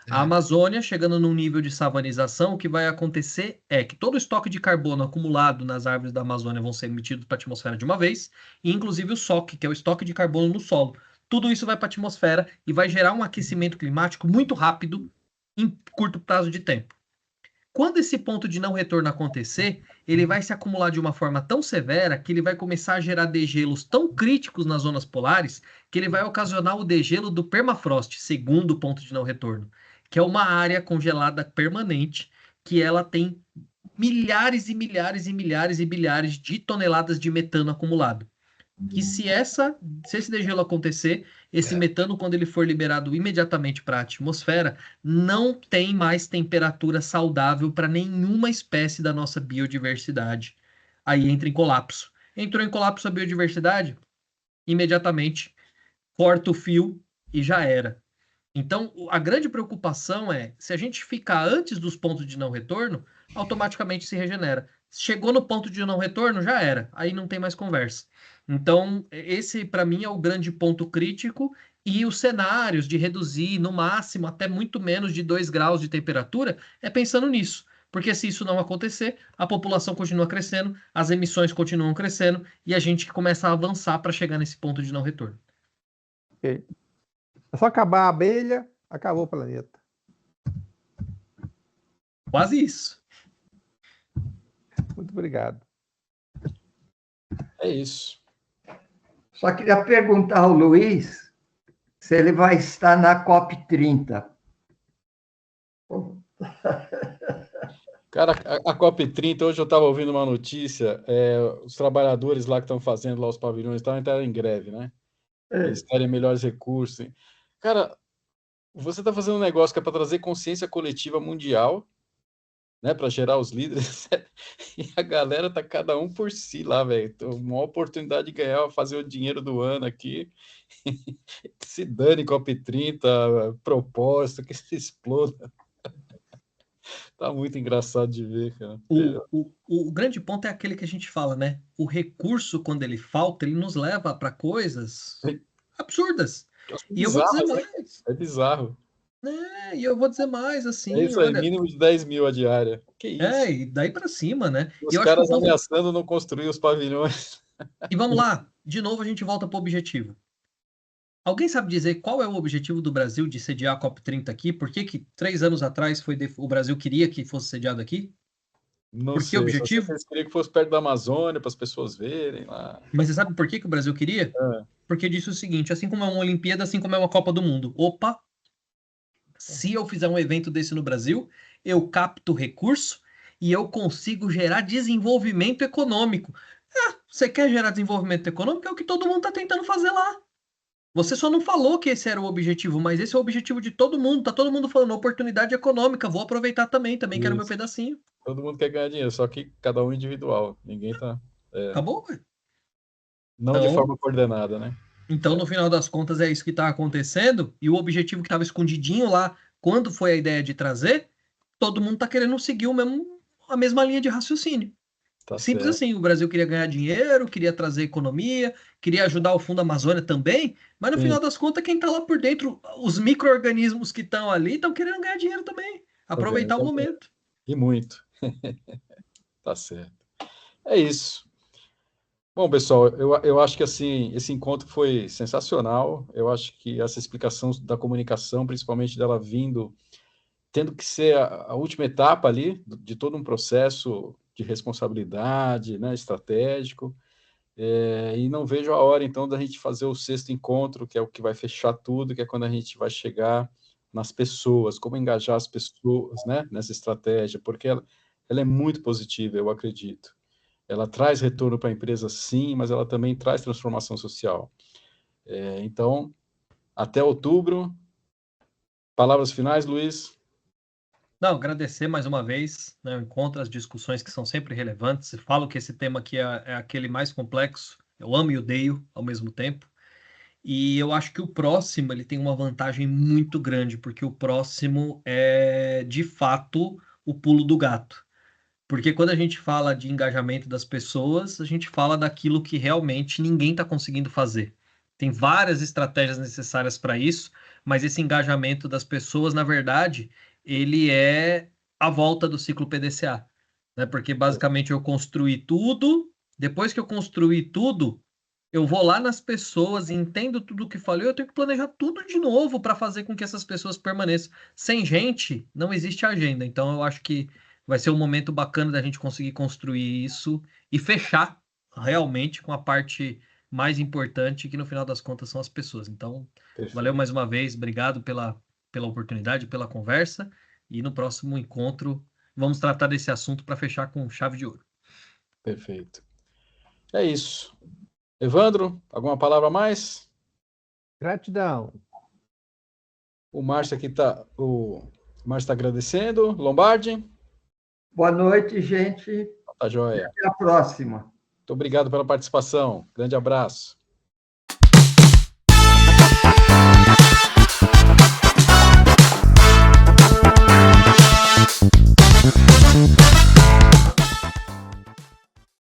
A Amazônia, chegando num nível de savanização, o que vai acontecer é que todo o estoque de carbono acumulado nas árvores da Amazônia vão ser emitidos para a atmosfera de uma vez, e inclusive o SOC, que é o estoque de carbono no solo. Tudo isso vai para a atmosfera e vai gerar um aquecimento climático muito rápido em curto prazo de tempo. Quando esse ponto de não retorno acontecer, ele vai se acumular de uma forma tão severa que ele vai começar a gerar degelos tão críticos nas zonas polares que ele vai ocasionar o degelo do permafrost, segundo ponto de não retorno, que é uma área congelada permanente que ela tem milhares e milhares e milhares e bilhares de toneladas de metano acumulado. Que se esse degelo acontecer, esse metano, quando ele for liberado imediatamente para a atmosfera, não tem mais temperatura saudável para nenhuma espécie da nossa biodiversidade. Aí entra em colapso. Entrou em colapso a biodiversidade, imediatamente corta o fio e já era. Então, a grande preocupação é, se a gente ficar antes dos pontos de não retorno, automaticamente se regenera. Chegou no ponto de não retorno, já era. Aí não tem mais conversa. Então, esse para mim é o grande ponto crítico e os cenários de reduzir no máximo até muito menos de 2 graus de temperatura é pensando nisso. Porque se isso não acontecer, a população continua crescendo, as emissões continuam crescendo e a gente começa a avançar para chegar nesse ponto de não retorno. Ok. É só acabar a abelha, acabou o planeta. Quase isso. Muito obrigado. É isso. Só queria perguntar ao Luiz se ele vai estar na COP30. Cara, a COP30, hoje eu estava ouvindo uma notícia, os trabalhadores lá que estão fazendo lá os pavilhões entraram em greve, né? Eles querem melhores recursos. Cara, você está fazendo um negócio que é para trazer consciência coletiva mundial, né? Para gerar os líderes, e a galera tá cada um por si lá, velho. Uma oportunidade de ganhar, fazer o dinheiro do ano aqui. Se dane COP30, propósito, que se exploda. Tá muito engraçado de ver, cara. O grande ponto é aquele que a gente fala, né? O recurso, quando ele falta, ele nos leva para coisas absurdas. E eu vou dizer mais. É bizarro. E eu vou dizer mais, assim, É isso aí, olha... mínimo de 10 mil a diária. Que isso? e daí para cima, né? Os eu caras acho que o povo... ameaçando não construir os pavilhões. E vamos lá, de novo a gente volta para o objetivo. Alguém sabe dizer qual é o objetivo do Brasil de sediar a COP30 aqui? Por que 3 anos atrás o Brasil queria que fosse sediado aqui? Não Por que objetivo? Eles queriam que fosse perto da Amazônia, para as pessoas verem lá. Mas você sabe por que o Brasil queria? Porque disse o seguinte, assim como é uma Olimpíada, assim como é uma Copa do Mundo. Opa! Se eu fizer um evento desse no Brasil, eu capto recurso e eu consigo gerar desenvolvimento econômico. Você quer gerar desenvolvimento econômico? É o que todo mundo está tentando fazer lá. Você só não falou que esse era o objetivo, mas esse é o objetivo de todo mundo. Tá todo mundo falando oportunidade econômica, vou aproveitar também quero meu pedacinho. Todo mundo quer ganhar dinheiro, só que cada um individual. Ninguém tá... Acabou, ué. Não de forma coordenada, né? Então, no final das contas, é isso que está acontecendo. E o objetivo que estava escondidinho lá, quando foi a ideia de trazer, todo mundo está querendo seguir a mesma linha de raciocínio. Tá Simples certo. assim, o Brasil queria ganhar dinheiro, queria trazer economia, queria ajudar o Fundo Amazônia também, mas no final das contas, quem está lá por dentro, os micro-organismos que estão ali, estão querendo ganhar dinheiro também, aproveitar o momento. E muito. Tá certo. É isso. Bom, pessoal, eu acho que assim, esse encontro foi sensacional. Eu acho que essa explicação da comunicação, principalmente dela vindo, tendo que ser a última etapa ali de todo um processo de responsabilidade, né, estratégico, e não vejo a hora, então, da gente fazer o 6º encontro, que é o que vai fechar tudo, que é quando a gente vai chegar nas pessoas, como engajar as pessoas, né, nessa estratégia, porque ela é muito positiva, eu acredito. Ela traz retorno para a empresa, sim, mas ela também traz transformação social. Então, até outubro. Palavras finais, Luiz? Não, agradecer mais uma vez, né, o encontro, as discussões que são sempre relevantes. Eu falo que esse tema aqui é aquele mais complexo, eu amo e odeio ao mesmo tempo. E eu acho que o próximo ele tem uma vantagem muito grande, porque o próximo é, de fato, o pulo do gato. Porque quando a gente fala de engajamento das pessoas, a gente fala daquilo que realmente ninguém está conseguindo fazer. Tem várias estratégias necessárias para isso, mas esse engajamento das pessoas, na verdade, ele é a volta do ciclo PDCA, né? Porque basicamente eu construí tudo, depois que eu construí tudo, eu vou lá nas pessoas, entendo tudo o que falei, eu tenho que planejar tudo de novo para fazer com que essas pessoas permaneçam. Sem gente, não existe agenda. Então, eu acho que vai ser um momento bacana da gente conseguir construir isso e fechar realmente com a parte mais importante, que no final das contas são as pessoas. Então, valeu mais uma vez, obrigado pela oportunidade, pela conversa, e no próximo encontro vamos tratar desse assunto para fechar com chave de ouro. Perfeito. É isso. Evandro, alguma palavra a mais? Gratidão. O Márcio aqui está agradecendo. Lombardi? Boa noite, gente. Tá joia. Até a próxima. Muito obrigado pela participação. Grande abraço.